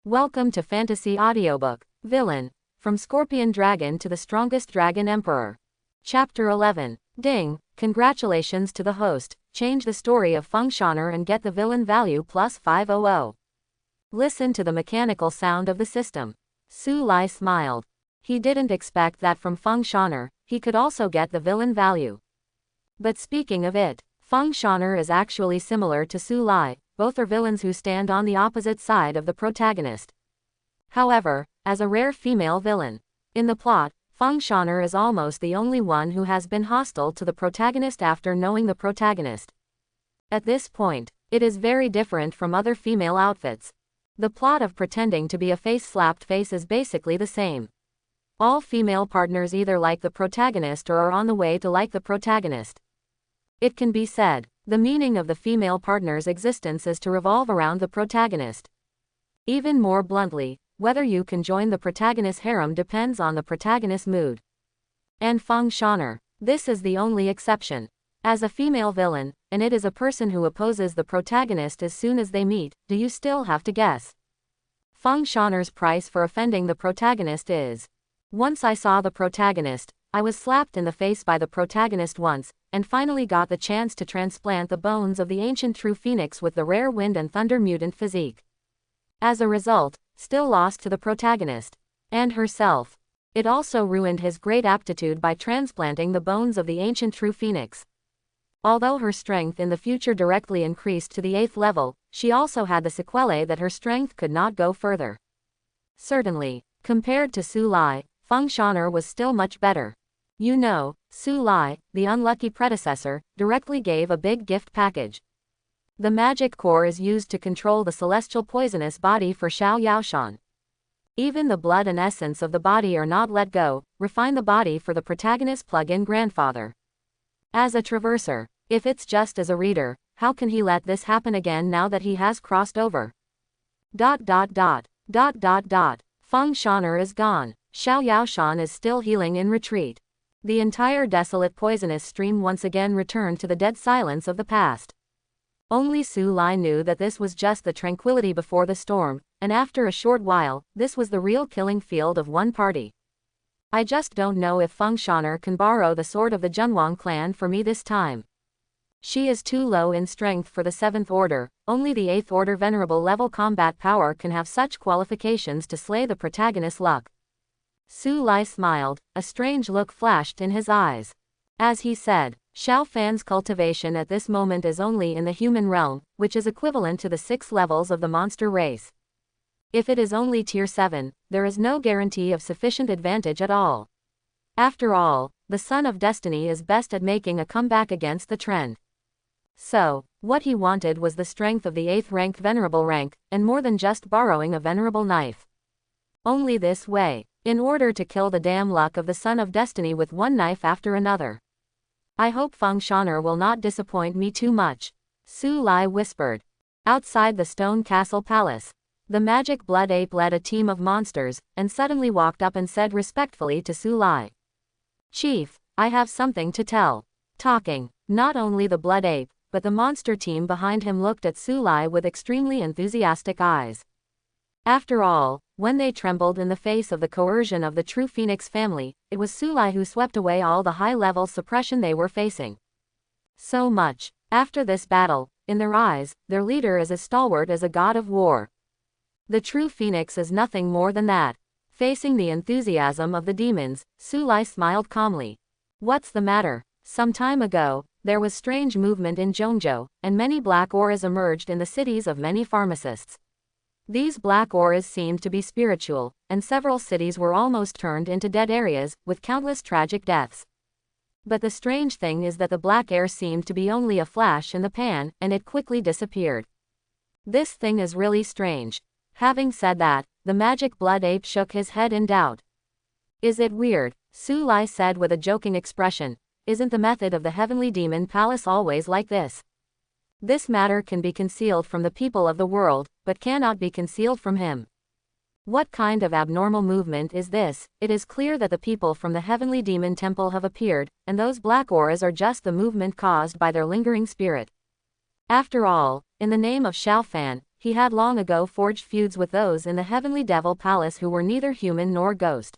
Welcome to Fantasy Audiobook. Villain. From Scorpion Dragon to the Strongest Dragon Emperor. Chapter 11. Ding. Congratulations to the host. Change the story of Feng Shan'er and get the villain value plus 500. Listen to the mechanical sound of the system. Su Lai smiled. He didn't expect that from Feng Shan'er, he could also get the villain value. But speaking of it, Feng Shan'er is actually similar to Su Lai. Both are villains who stand on the opposite side of the protagonist. However, as a rare female villain, in the plot, Feng Shan'er is almost the only one who has been hostile to the protagonist after knowing the protagonist. At this point, it is very different from other female outfits. The plot of pretending to be a face-slapped face is basically the same. All female partners either like the protagonist or are on the way to like the protagonist. It can be said, the meaning of the female partner's existence is to revolve around the protagonist. Even more bluntly, whether you can join the protagonist's harem depends on the protagonist's mood. And Feng Shan'er, this is the only exception. As a female villain, and it is a person who opposes the protagonist as soon as they meet, do you still have to guess? Feng Shan'er's price for offending the protagonist is: once I saw the protagonist, I was slapped in the face by the protagonist once, and finally got the chance to transplant the bones of the ancient true phoenix with the rare wind and thunder mutant physique. As a result, still lost to the protagonist and herself. It also ruined his great aptitude by transplanting the bones of the ancient true phoenix. Although her strength in the future directly increased to the 8th level, she also had the sequelae that her strength could not go further. Certainly, compared to Su Lai, Feng Shan'er was still much better. You know, Su Lai, the unlucky predecessor, directly gave a big gift package. The magic core is used to control the celestial poisonous body for Xiao Yaoshan. Even the blood and essence of the body are not let go, refine the body for the protagonist's plug-in grandfather. As a traverser, if it's just as a reader, how can he let this happen again now that he has crossed over? Feng Shan'er is gone. Xiao Yaoshan is still healing in retreat. The entire desolate poisonous stream once again returned to the dead silence of the past. Only Su Lai knew that this was just the tranquility before the storm, and after a short while, this was the real killing field of one party. I just don't know if Feng Shan'er can borrow the sword of the Junwang clan for me this time. She is too low in strength for the 7th order, only the 8th order venerable level combat power can have such qualifications to slay the protagonist's luck. Su Lai smiled, a strange look flashed in his eyes. As he said, Xiao Fan's cultivation at this moment is only in the human realm, which is equivalent to the 6 levels of the monster race. If it is only tier 7, there is no guarantee of sufficient advantage at all. After all, the Son of Destiny is best at making a comeback against the trend. So, what he wanted was the strength of the 8th ranked venerable rank, and more than just borrowing a venerable knife. Only this way, in order to kill the damn luck of the Son of Destiny with one knife after another. I hope Feng Shan'er will not disappoint me too much, Su Lai whispered. Outside the Stone Castle Palace, the magic blood ape led a team of monsters, and suddenly walked up and said respectfully to Su Lai, "Chief, I have something to tell." Talking, not only the blood ape, but the monster team behind him looked at Su Lai with extremely enthusiastic eyes. After all, when they trembled in the face of the coercion of the true Phoenix family, it was Su Lai who swept away all the high-level suppression they were facing. So much. After this battle, in their eyes, their leader is as stalwart as a god of war. The true Phoenix is nothing more than that. Facing the enthusiasm of the demons, Su Lai smiled calmly. What's the matter? Some time ago, there was strange movement in Zhongzhou, and many black auras emerged in the cities of many pharmacists. These black auras seemed to be spiritual, and several cities were almost turned into dead areas, with countless tragic deaths. But the strange thing is that the black air seemed to be only a flash in the pan, and it quickly disappeared. This thing is really strange. Having said that, the magic blood ape shook his head in doubt. Is it weird? Su Lai said with a joking expression. Isn't the method of the Heavenly Demon Palace always like this? This matter can be concealed from the people of the world, but cannot be concealed from him. What kind of abnormal movement is this? It is clear that the people from the Heavenly Demon Temple have appeared, and those black auras are just the movement caused by their lingering spirit. After all, in the name of Xiao Fan, he had long ago forged feuds with those in the heavenly devil palace who were neither human nor ghost.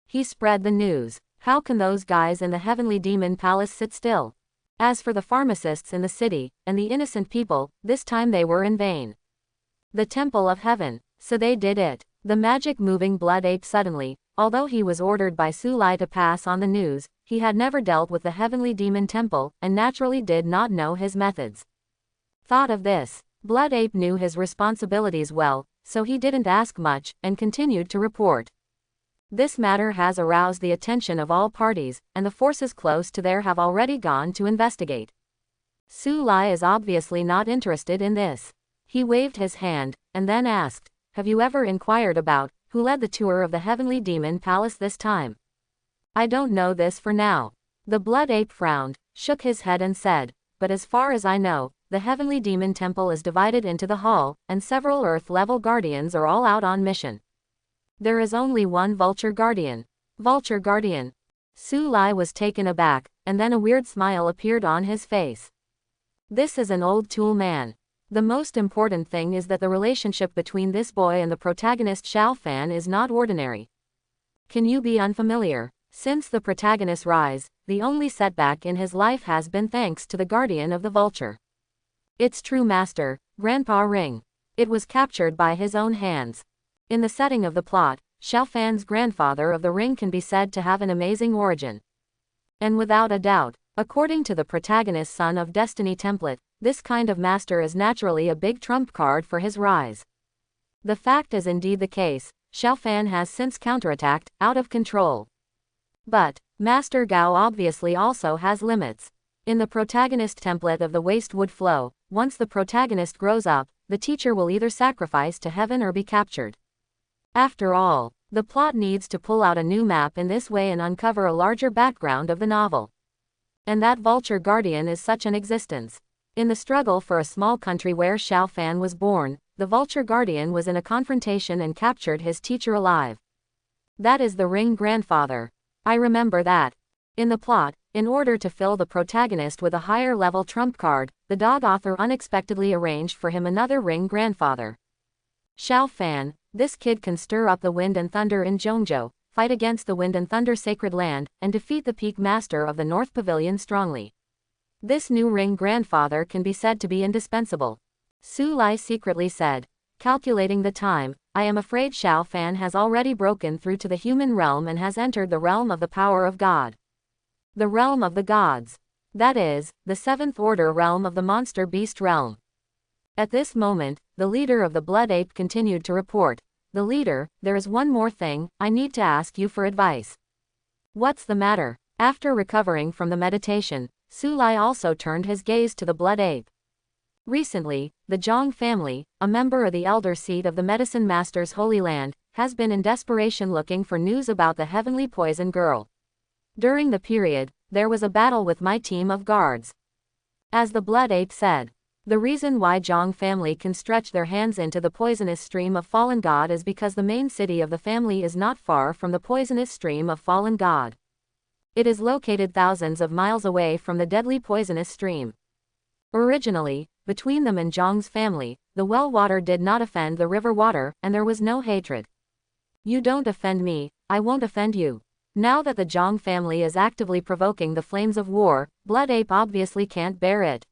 He spread the news. How can those guys in the heavenly demon palace sit still? As for the pharmacists in the city, and the innocent people, this time they were in vain. The temple of heaven. So they did it. The magic moving blood ape suddenly, although he was ordered by Sulai to pass on the news, he had never dealt with the heavenly demon temple, and naturally did not know his methods. Thought of this. Blood ape knew his responsibilities well, so he didn't ask much, and continued to report. This matter has aroused the attention of all parties, and the forces close to there have already gone to investigate. Sulai is obviously not interested in this. He waved his hand, and then asked, "Have you ever inquired about who led the tour of the heavenly demon palace this time?" "I don't know this for now." The blood ape frowned, shook his head and said, "But as far as I know, the heavenly demon temple is divided into the hall, and several earth-level guardians are all out on mission. There is only one vulture guardian." "Vulture guardian?" Sulai was taken aback, and then a weird smile appeared on his face. "This is an old tool man. The most important thing is that the relationship between this boy and the protagonist Xiao Fan is not ordinary. Can you be unfamiliar? Since the protagonist's rise, the only setback in his life has been thanks to the guardian of the vulture. It's true, master, Grandpa Ring. It was captured by his own hands. In the setting of the plot, Xiao Fan's grandfather of the ring can be said to have an amazing origin. And without a doubt, according to the protagonist's Son of Destiny template, this kind of master is naturally a big trump card for his rise. The fact is indeed the case, Xiao Fan has since counterattacked, out of control. But, Master Gao obviously also has limits. In the protagonist template of the Waste Wood Flow, once the protagonist grows up, the teacher will either sacrifice to heaven or be captured. After all, the plot needs to pull out a new map in this way and uncover a larger background of the novel. And that vulture guardian is such an existence. In the struggle for a small country where Xiao Fan was born, the vulture guardian was in a confrontation and captured his teacher alive. That is the ring grandfather. I remember that. In the plot, in order to fill the protagonist with a higher level trump card, the dog author unexpectedly arranged for him another ring grandfather. Xiao Fan, this kid can stir up the wind and thunder in Zhongzhou, fight against the wind and thunder sacred land, and defeat the peak master of the North Pavilion strongly. This new ring grandfather can be said to be indispensable. Sulai secretly said, calculating the time, I am afraid Xiao Fan has already broken through to the human realm and has entered the realm of the power of God. The realm of the gods. That is, the seventh order realm of the monster beast realm. At this moment, the leader of the blood ape continued to report, "The leader, there is one more thing, I need to ask you for advice." "What's the matter?" After recovering from the meditation, Sulai also turned his gaze to the blood ape. Recently, the Zhang family, a member of the elder seat of the Medicine Master's Holy Land, has been in desperation looking for news about the heavenly poison girl. During the period, there was a battle with my team of guards. As the blood ape said, the reason why Zhang family can stretch their hands into the poisonous stream of fallen god is because the main city of the family is not far from the poisonous stream of fallen god. It is located thousands of miles away from the deadly poisonous stream. Originally, between them and Zhang's family, the well water did not offend the river water, and there was no hatred. You don't offend me, I won't offend you. Now that the Zhang family is actively provoking the flames of war, Blood Ape obviously can't bear it.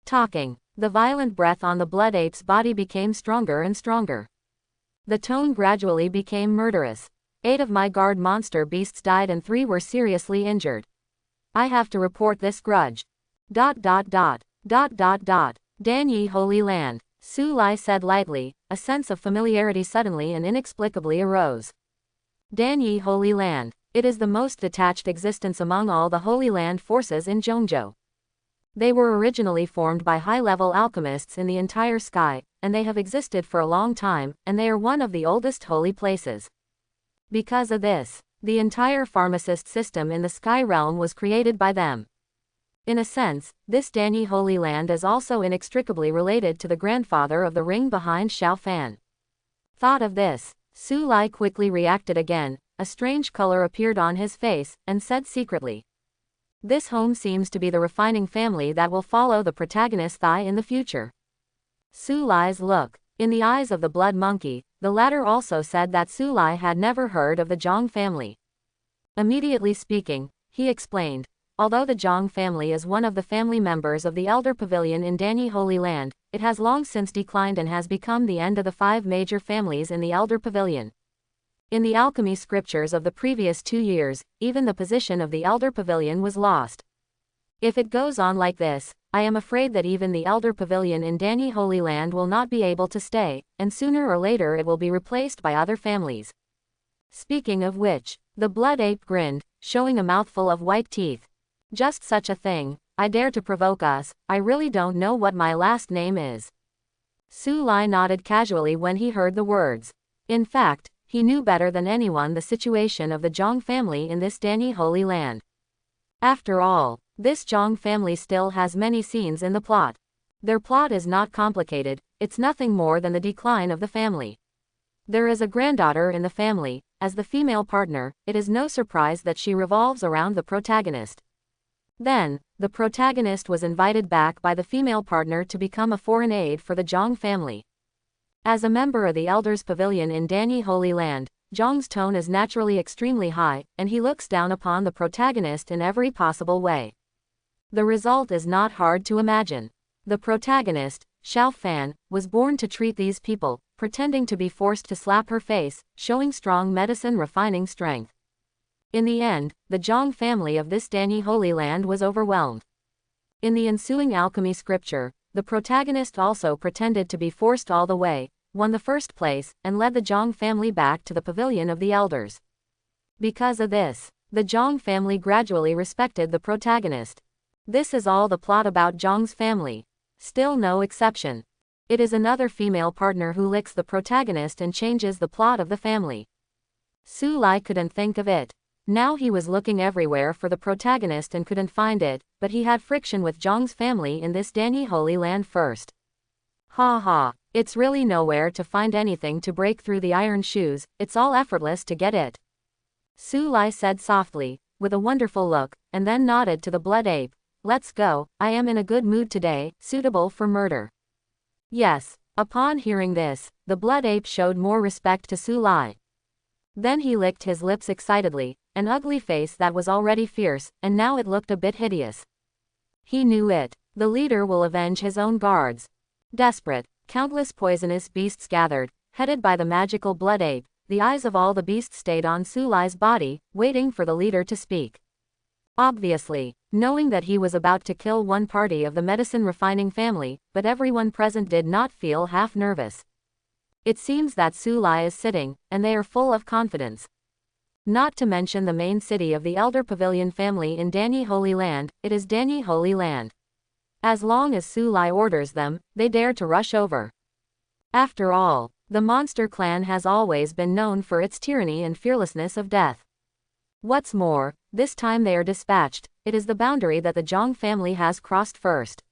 Talking. The violent breath on the Blood Ape's body became stronger and stronger. The tone gradually became murderous. 8 of my guard monster beasts died and 3 were seriously injured. I have to report this grudge. ... Dan Yi Holy Land, Su Lai said lightly, a sense of familiarity suddenly and inexplicably arose. Dan Yi Holy Land. It is the most detached existence among all the Holy Land forces in Zhongzhou. They were originally formed by high-level alchemists in the entire sky, and they have existed for a long time, and they are one of the oldest holy places. Because of this, the entire pharmacist system in the sky realm was created by them. In a sense, this Danyi Holy Land is also inextricably related to the grandfather of the ring behind Xiao Fan. Thought of this, Su Lai quickly reacted again, a strange color appeared on his face, and said secretly, "This home seems to be the refining family that will follow the protagonist Thai in the future." Su Lai's look. In the eyes of the blood monkey, the latter also said that Su Lai had never heard of the Zhang family. Immediately speaking, he explained, although the Zhang family is one of the family members of the Elder Pavilion in Danyi Holy Land, it has long since declined and has become the end of the 5 major families in the Elder Pavilion. In the alchemy scriptures of the previous 2 years, even the position of the Elder Pavilion was lost. If it goes on like this, I am afraid that even the Elder Pavilion in Danyi Holy Land will not be able to stay, and sooner or later it will be replaced by other families. Speaking of which, the blood ape grinned, showing a mouthful of white teeth. Just such a thing, I dare to provoke us, I really don't know what my last name is. Su Lai nodded casually when he heard the words. In fact, he knew better than anyone the situation of the Zhang family in this Danyi Holy Land. After all, this Zhang family still has many scenes in the plot. Their plot is not complicated, it's nothing more than the decline of the family. There is a granddaughter in the family. As the female partner, it is no surprise that she revolves around the protagonist. Then, the protagonist was invited back by the female partner to become a foreign aide for the Zhang family. As a member of the Elders' Pavilion in Danyi Holy Land, Zhang's tone is naturally extremely high, and he looks down upon the protagonist in every possible way. The result is not hard to imagine. The protagonist, Xiao Fan, was born to treat these people, pretending to be forced to slap her face, showing strong medicine refining strength. In the end, the Zhang family of this Danyi Holy Land was overwhelmed. In the ensuing alchemy scripture, the protagonist also pretended to be forced all the way, won the first place, and led the Zhang family back to the Pavilion of the Elders. Because of this, the Zhang family gradually respected the protagonist. This is all the plot about Zhang's family. Still no exception. It is another female partner who licks the protagonist and changes the plot of the family. Su Lai couldn't think of it. Now he was looking everywhere for the protagonist and couldn't find it, but he had friction with Zhang's family in this Danyi Holy Land first. Ha ha, it's really nowhere to find anything to break through the iron shoes, it's all effortless to get it. Su Lai said softly, with a wonderful look, and then nodded to the blood ape. Let's go, I am in a good mood today, suitable for murder. Yes, upon hearing this, the blood ape showed more respect to Su Lai. Then he licked his lips excitedly, an ugly face that was already fierce, and now it looked a bit hideous. He knew it. The leader will avenge his own guards. Desperate, countless poisonous beasts gathered, headed by the magical blood ape. The eyes of all the beasts stayed on Su Lai's body, waiting for the leader to speak. Obviously, knowing that he was about to kill one party of the medicine refining family, but everyone present did not feel half nervous. It seems that Su Lai is sitting, and they are full of confidence. Not to mention the main city of the Elder Pavilion family in Danyi Holy Land, it is Danyi Holy Land. As long as Su Lai orders them, they dare to rush over. After all, the monster clan has always been known for its tyranny and fearlessness of death. What's more, this time they are dispatched, it is the boundary that the Zhang family has crossed first.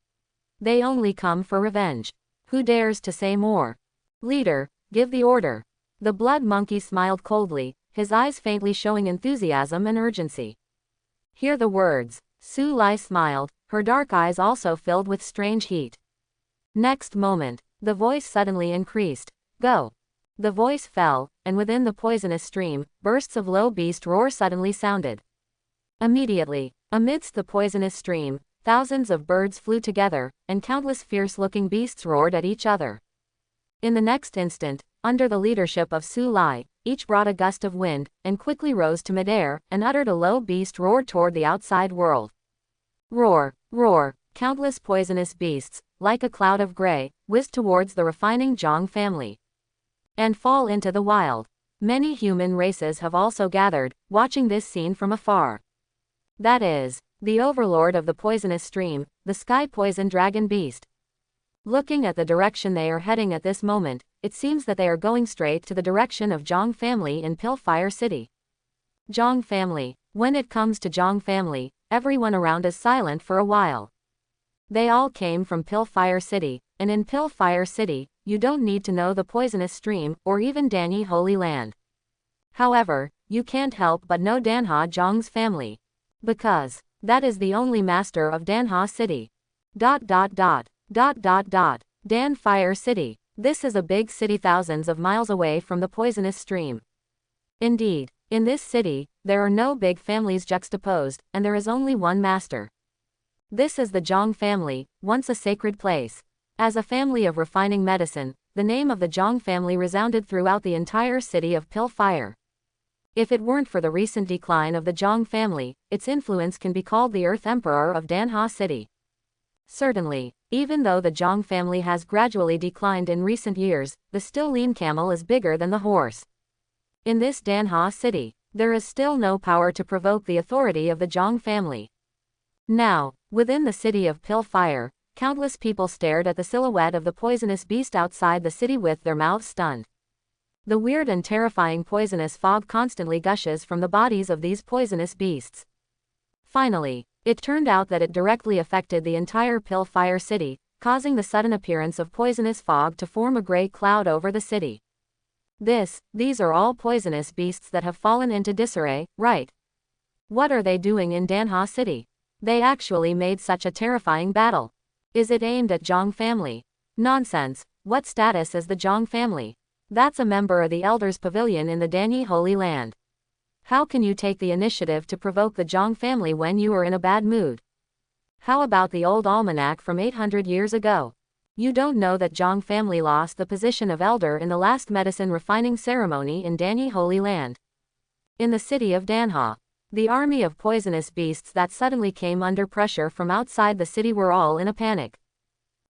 They only come for revenge. Who dares to say more? Leader, give the order. The blood monkey smiled coldly, his eyes faintly showing enthusiasm and urgency. Hear the words. Su Lai smiled, her dark eyes also filled with strange heat. Next moment, the voice suddenly increased. Go. The voice fell, and within the poisonous stream, bursts of low beast roar suddenly sounded. Immediately, amidst the poisonous stream, thousands of birds flew together, and countless fierce-looking beasts roared at each other. In the next instant, under the leadership of Su Lai, each brought a gust of wind, and quickly rose to midair, and uttered a low beast roar toward the outside world. Roar, roar, countless poisonous beasts, like a cloud of gray, whizzed towards the refining Zhang family. And fall into the wild. Many human races have also gathered, watching this scene from afar. That is, the overlord of the poisonous stream, the sky poison dragon beast. Looking at the direction they are heading at this moment, it seems that they are going straight to the direction of Zhang family in Pillfire City. Zhang family. When it comes to Zhang family, everyone around is silent for a while. They all came from Pillfire City, and in Pillfire City, you don't need to know the poisonous stream, or even Danyi Holy Land. However, you can't help but know Danha Zhang's family. Because, that is the only master of Danha City. ... Dan Fire City. This is a big city thousands of miles away from the poisonous stream. Indeed, in this city, there are no big families juxtaposed, and there is only one master. This is the Zhang family, once a sacred place. As a family of refining medicine, the name of the Zhang family resounded throughout the entire city of Pill Fire. If it weren't for the recent decline of the Zhang family, its influence can be called the Earth Emperor of Danha City. Certainly, even though the Zhang family has gradually declined in recent years, the still lean camel is bigger than the horse. In this Danha City, there is still no power to provoke the authority of the Zhang family. Now, within the city of Pill Fire, countless people stared at the silhouette of the poisonous beast outside the city with their mouths stunned. The weird and terrifying poisonous fog constantly gushes from the bodies of these poisonous beasts. Finally, it turned out that it directly affected the entire Pill Fire city, causing the sudden appearance of poisonous fog to form a gray cloud over the city. These are all poisonous beasts that have fallen into disarray, right? What are they doing in Danha City? They actually made such a terrifying battle. Is it aimed at Zhang family? Nonsense. What status is the Zhang family? That's a member of the Elders' Pavilion in the Danyi Holy Land. How can you take the initiative to provoke the Zhang family when you are in a bad mood? How about the old almanac from 800 years ago? You don't know that Zhang family lost the position of elder in the last medicine refining ceremony in Danyi Holy Land. In the city of Danha, the army of poisonous beasts that suddenly came under pressure from outside the city were all in a panic.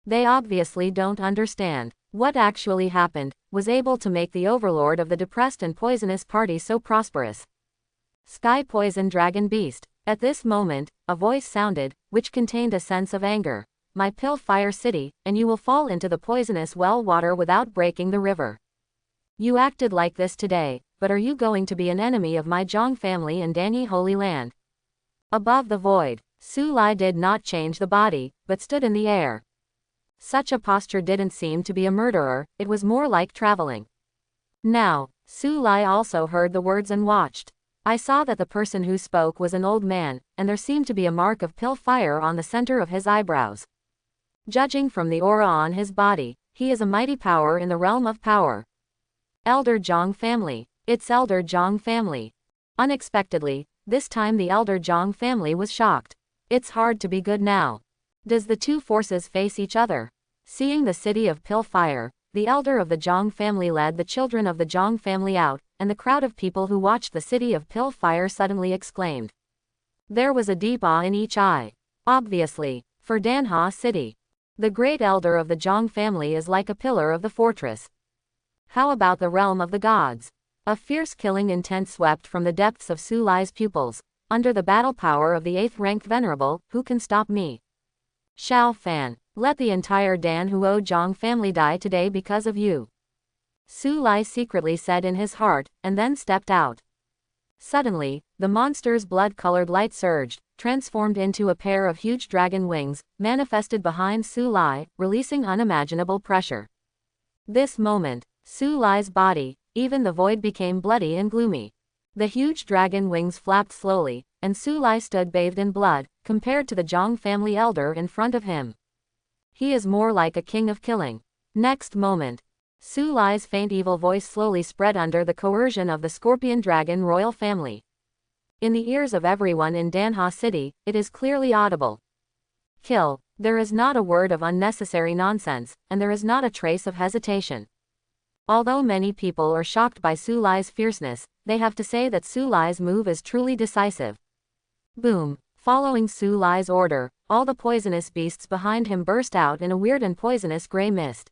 They obviously don't understand what actually happened, was able to make the overlord of the depressed and poisonous party so prosperous. Sky Poison Dragon Beast. At this moment, a voice sounded, which contained a sense of anger. My Pill Fire City, and you will fall into the poisonous well water without breaking the river. You acted like this today, but are you going to be an enemy of my Zhang family in Danyi Holy Land? Above the void, Su Lai did not change the body, but stood in the air. Such a posture didn't seem to be a murderer, it was more like traveling. Now, Su Lai also heard the words and watched. I saw that the person who spoke was an old man, and there seemed to be a mark of pill fire on the center of his eyebrows. Judging from the aura on his body, he is a mighty power in the realm of power. Elder Zhang family. It's Elder Zhang family. Unexpectedly, this time the Elder Zhang family was shocked. It's hard to be good now. Does the two forces face each other? Seeing the city of Pill Fire, the elder of the Zhang family led the children of the Zhang family out, and the crowd of people who watched the city of Pill Fire suddenly exclaimed. There was a deep awe in each eye. Obviously, for Danha City, the great elder of the Zhang family is like a pillar of the fortress. How about the realm of the gods? A fierce killing intent swept from the depths of Su Lai's pupils. Under the battle power of the 8th-ranked venerable, who can stop me? Xiao Fan, let the entire Dan Huo Zhang family die today because of you. Su Lai secretly said in his heart, and then stepped out. Suddenly, the monster's blood-colored light surged, transformed into a pair of huge dragon wings, manifested behind Su Lai, releasing unimaginable pressure. This moment, Su Lai's body, even the void became bloody and gloomy. The huge dragon wings flapped slowly, and Su Lai stood bathed in blood, compared to the Zhang family elder in front of him. He is more like a king of killing. Next moment, Su Lai's faint evil voice slowly spread under the coercion of the scorpion dragon royal family. In the ears of everyone in Danha City, it is clearly audible. Kill. There is not a word of unnecessary nonsense, and there is not a trace of hesitation. Although many people are shocked by Su Lai's fierceness, they have to say that Su Lai's move is truly decisive. Boom. Following Su Lai's order, all the poisonous beasts behind him burst out in a weird and poisonous gray mist.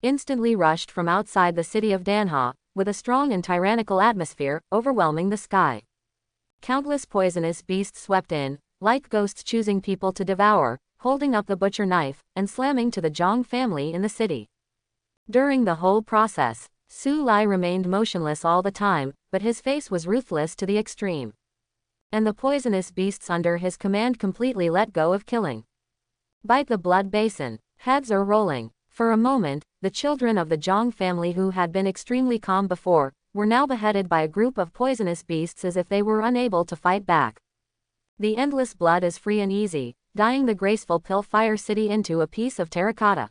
Instantly rushed from outside the city of Danha, with a strong and tyrannical atmosphere, overwhelming the sky. Countless poisonous beasts swept in, like ghosts choosing people to devour, holding up the butcher knife, and slamming to the Zhang family in the city. During the whole process, Su Lai remained motionless all the time, but his face was ruthless to the extreme. And the poisonous beasts under his command completely let go of killing. Bite the blood basin. Heads are rolling. For a moment, the children of the Zhang family who had been extremely calm before, were now beheaded by a group of poisonous beasts as if they were unable to fight back. The endless blood is free and easy, dyeing the graceful Pill Fire City into a piece of terracotta.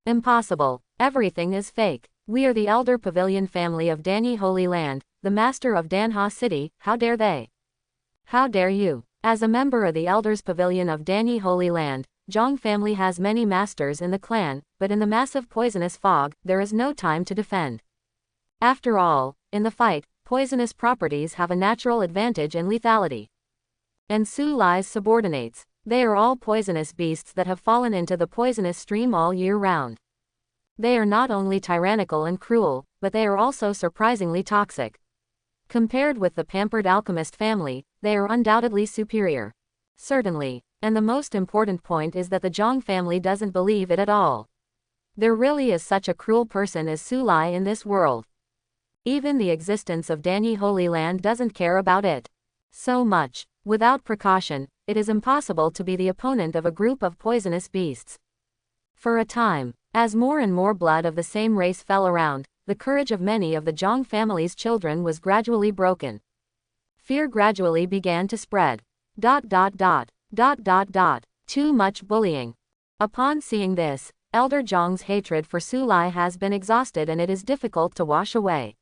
Impossible. Everything is fake. We are the Elder Pavilion family of Danny Holy Land, the master of Danha City. How dare they? How dare you? As a member of the Elders Pavilion of Danny Holy Land, Zhang family has many masters in the clan, but in the massive poisonous fog, there is no time to defend. After all, in the fight, poisonous properties have a natural advantage in lethality. And Su Lai's subordinates. They are all poisonous beasts that have fallen into the poisonous stream all year round. They are not only tyrannical and cruel, but they are also surprisingly toxic. Compared with the pampered alchemist family, they are undoubtedly superior. Certainly. And the most important point is that the Zhang family doesn't believe it at all. There really is such a cruel person as Su Lai in this world. Even the existence of Danny Holy Land doesn't care about it. So much. Without precaution, it is impossible to be the opponent of a group of poisonous beasts. For a time, as more and more blood of the same race fell around, the courage of many of the Zhang family's children was gradually broken. Fear gradually began to spread. Too much bullying. Upon seeing this, Elder Zhang's hatred for Su Lai has been exhausted and it is difficult to wash away.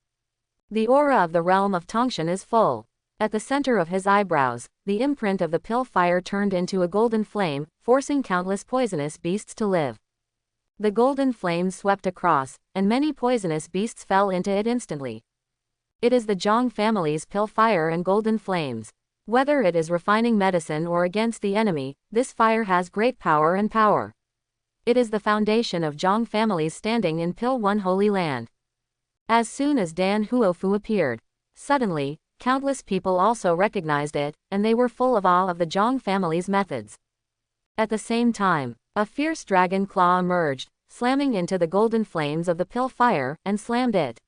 The aura of the realm of Tongshan is full. At the center of his eyebrows, the imprint of the pill fire turned into a golden flame, forcing countless poisonous beasts to live. The golden flame swept across, and many poisonous beasts fell into it instantly. It is the Zhang family's pill fire and golden flames. Whether it is refining medicine or against the enemy, this fire has great power and power. It is the foundation of Zhang family's standing in Pill One Holy Land. As soon as Dan Huofu appeared, suddenly, countless people also recognized it, and they were full of awe of the Zhang family's methods. At the same time, a fierce dragon claw emerged, slamming into the golden flames of the pill fire, and slammed it.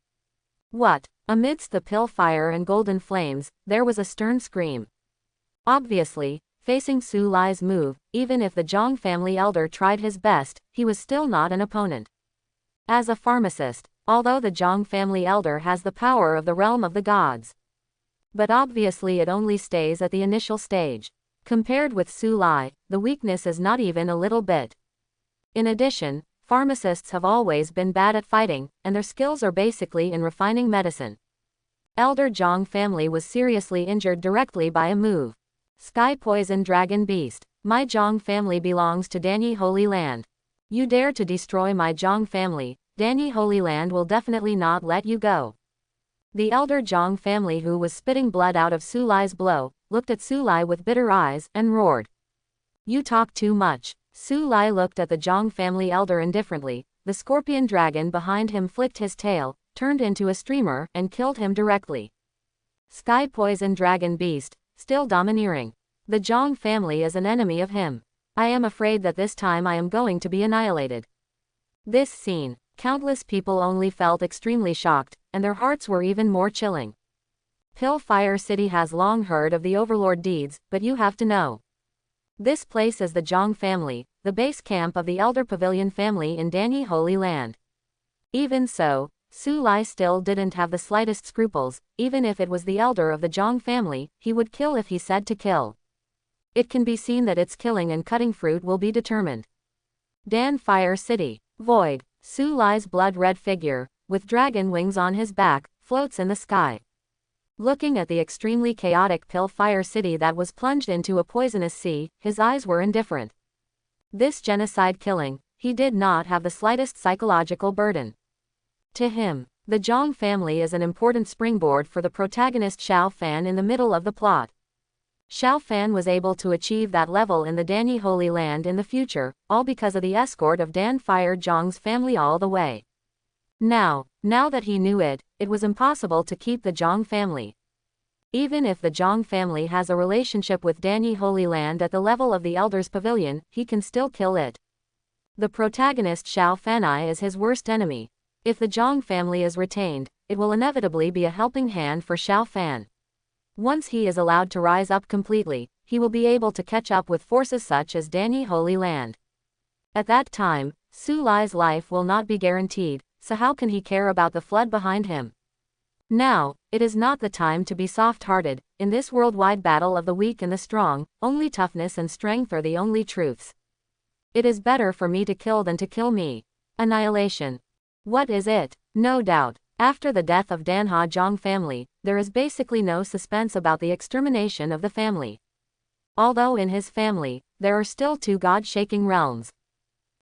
What? Amidst the pill fire and golden flames, there was a stern scream. Obviously, facing Su Lai's move, even if the Zhang family elder tried his best, he was still not an opponent. As a pharmacist, although the Zhang family elder has the power of the realm of the gods. But obviously it only stays at the initial stage. Compared with Su Lai, the weakness is not even a little bit. In addition, pharmacists have always been bad at fighting, and their skills are basically in refining medicine. Elder Zhang family was seriously injured directly by a move. Sky Poison Dragon Beast. My Zhang family belongs to Danny Holy Land. You dare to destroy my Zhang family, Danny Holy Land will definitely not let you go. The elder Zhang family, who was spitting blood out of Su Lai's blow, looked at Su Lai with bitter eyes, and roared. You talk too much. Su Lai looked at the Zhang family elder indifferently. The scorpion dragon behind him flicked his tail, turned into a streamer, and killed him directly. Sky Poison Dragon Beast, still domineering. The Zhang family is an enemy of him. I am afraid that this time I am going to be annihilated. This scene, countless people only felt extremely shocked, and their hearts were even more chilling. Pill Fire City has long heard of the Overlord deeds, but you have to know. This place is the Zhang family, the base camp of the Elder Pavilion family in Danny Holy Land. Even so, Su Lai still didn't have the slightest scruples. Even if it was the elder of the Zhang family, he would kill if he said to kill. It can be seen that its killing and cutting fruit will be determined. Dan Fire City. Void. Su Lai's blood-red figure, with dragon wings on his back, floats in the sky. Looking at the extremely chaotic Pill Fire City that was plunged into a poisonous sea, his eyes were indifferent. This genocide killing, he did not have the slightest psychological burden. To him, the Zhang family is an important springboard for the protagonist Xiao Fan in the middle of the plot. Xiao Fan was able to achieve that level in the Danny Holy Land in the future, all because of the escort of Dan Fire Zhang's family all the way. Now that he knew it, it was impossible to keep the Zhang family. Even if the Zhang family has a relationship with Danny Holy Land at the level of the Elder's Pavilion, he can still kill it. The protagonist Xiao Fanai is his worst enemy. If the Zhang family is retained, it will inevitably be a helping hand for Xiao Fan. Once he is allowed to rise up completely, he will be able to catch up with forces such as Danny Holy Land. At that time, Su Lai's life will not be guaranteed, so how can he care about the flood behind him? Now, it is not the time to be soft-hearted. In this worldwide battle of the weak and the strong, only toughness and strength are the only truths. It is better for me to kill than to kill me. Annihilation. What is it? No doubt. After the death of Danha Zhang family, there is basically no suspense about the extermination of the family. Although in his family, there are still 2 god-shaking realms.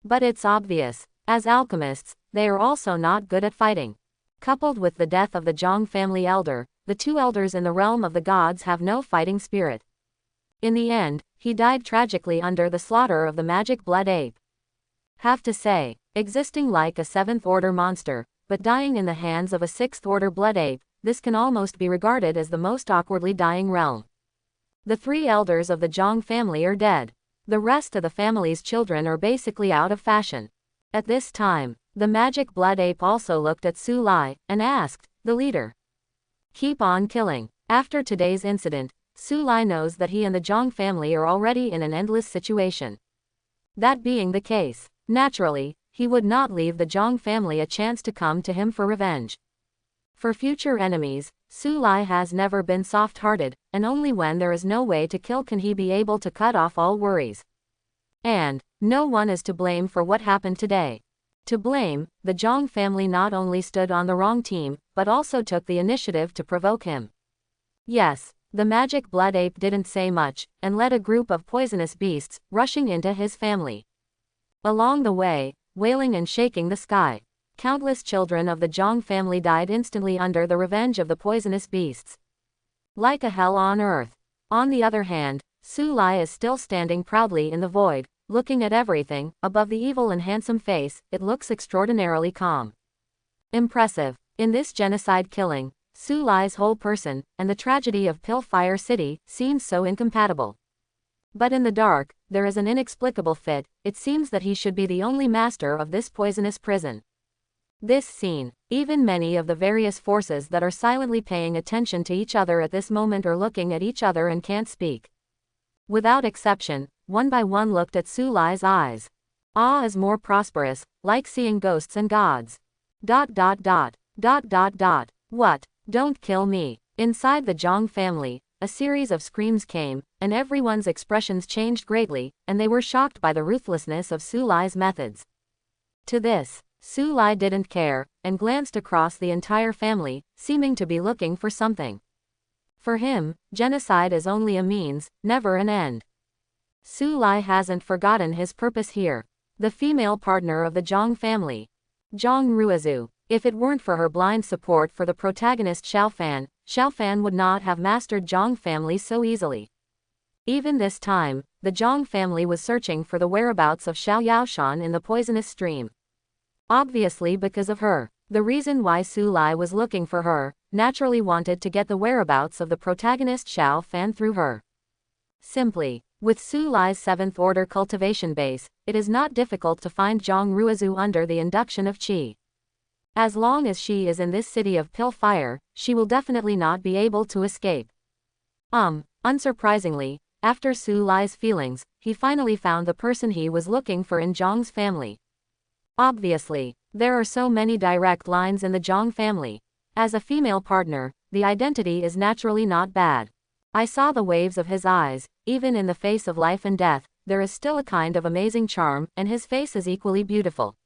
But it's obvious, as alchemists, they are also not good at fighting. Coupled with the death of the Zhang family elder, the 2 elders in the realm of the gods have no fighting spirit. In the end, he died tragically under the slaughter of the magic blood ape. Have to say, existing like a 7th order monster, but dying in the hands of a 6th order blood ape, this can almost be regarded as the most awkwardly dying realm. The 3 elders of the Zhang family are dead. The rest of the family's children are basically out of fashion. At this time, the magic blood ape also looked at Su Lai, and asked, the leader. Keep on killing. After today's incident, Su Lai knows that he and the Zhang family are already in an endless situation. That being the case, naturally, he would not leave the Zhang family a chance to come to him for revenge. For future enemies, Su Lai has never been soft-hearted, and only when there is no way to kill can he be able to cut off all worries. And no one is to blame for what happened today. To blame, the Zhang family not only stood on the wrong team, but also took the initiative to provoke him. Yes, the magic blood ape didn't say much, and led a group of poisonous beasts, rushing into his family. Along the way, wailing and shaking the sky, countless children of the Zhang family died instantly under the revenge of the poisonous beasts. Like a hell on earth. On the other hand, Su Lai is still standing proudly in the void, looking at everything. Above the evil and handsome face, it looks extraordinarily calm. Impressive. In this genocide killing, Su Lai's whole person, and the tragedy of Pillfire City, seems so incompatible. But in the dark, there is an inexplicable fit. It seems that he should be the only master of this poisonous prison. This scene, even many of the various forces that are silently paying attention to each other at this moment are looking at each other and can't speak. Without exception, one by one looked at Su Lai's eyes. Awe is more prosperous, like seeing ghosts and gods. ... What? Don't kill me. Inside the Zhang family, a series of screams came, and everyone's expressions changed greatly, and they were shocked by the ruthlessness of Su Lai's methods. To this, Su Lai didn't care, and glanced across the entire family, seeming to be looking for something. For him, genocide is only a means, never an end. Su Lai hasn't forgotten his purpose here. The female partner of the Zhang family. Zhang Ruizu. If it weren't for her blind support for the protagonist Xiaofan would not have mastered Zhang family so easily. Even this time, the Zhang family was searching for the whereabouts of Xiao Yaoshan in the poisonous stream. Obviously because of her. The reason why Su Lai was looking for her, naturally wanted to get the whereabouts of the protagonist Xiaofan through her. Simply, with Su Lai's 7th order cultivation base, it is not difficult to find Zhang Ruizu under the induction of qi. As long as she is in this city of Pillfire, she will definitely not be able to escape. Unsurprisingly, after Su Lai's feelings, he finally found the person he was looking for in Zhang's family. Obviously, there are so many direct lines in the Zhang family. As a female partner, the identity is naturally not bad. I saw the waves of his eyes. Even in the face of life and death, there is still a kind of amazing charm, and his face is equally beautiful.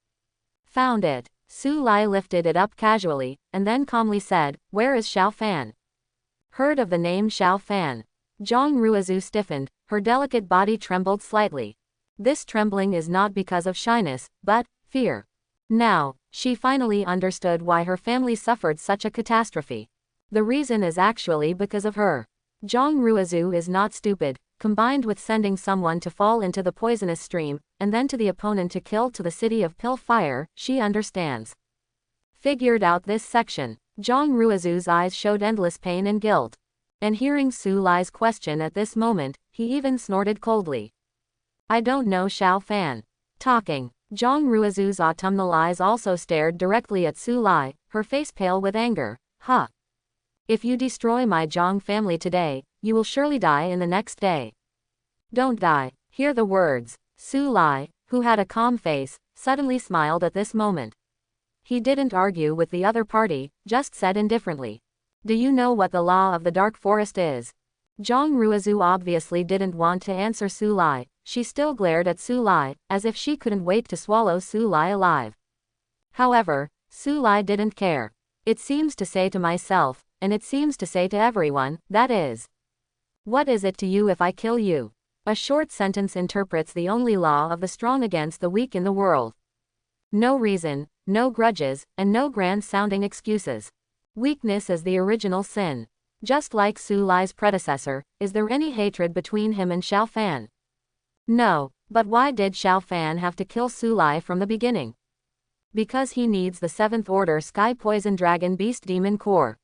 Found it. Su Lai lifted it up casually, and then calmly said, "Where is Xiaofan?" Heard of the name Xiaofan? Zhang Ruizu stiffened, her delicate body trembled slightly. This trembling is not because of shyness, but fear. Now, she finally understood why her family suffered such a catastrophe. The reason is actually because of her. Zhang Ruizu is not stupid. Combined with sending someone to fall into the poisonous stream, and then to the opponent to kill to the city of Pillfire, she understands. Figured out this section. Zhang Ruizu's eyes showed endless pain and guilt. And hearing Su Lai's question at this moment, he even snorted coldly. "I don't know Xiaofan." Talking. Zhang Ruizu's autumnal eyes also stared directly at Su Lai, her face pale with anger. "Huh. If you destroy my Zhang family today, you will surely die in the next day." "Don't die." Hear the words. Su Lai, who had a calm face, suddenly smiled at this moment. He didn't argue with the other party, just said indifferently. "Do you know what the law of the dark forest is?" Zhang Ruizu obviously didn't want to answer Su Lai. She still glared at Su Lai, as if she couldn't wait to swallow Su Lai alive. However, Su Lai didn't care. It seems to say to myself, and it seems to say to everyone, that is. What is it to you if I kill you? A short sentence interprets the only law of the strong against the weak in the world. No reason, no grudges, and no grand-sounding excuses. Weakness is the original sin. Just like Su Lai's predecessor, is there any hatred between him and Xiao Fan? No, but why did Xiao Fan have to kill Su Lai from the beginning? Because he needs the 7th Order Sky Poison Dragon Beast Demon Core.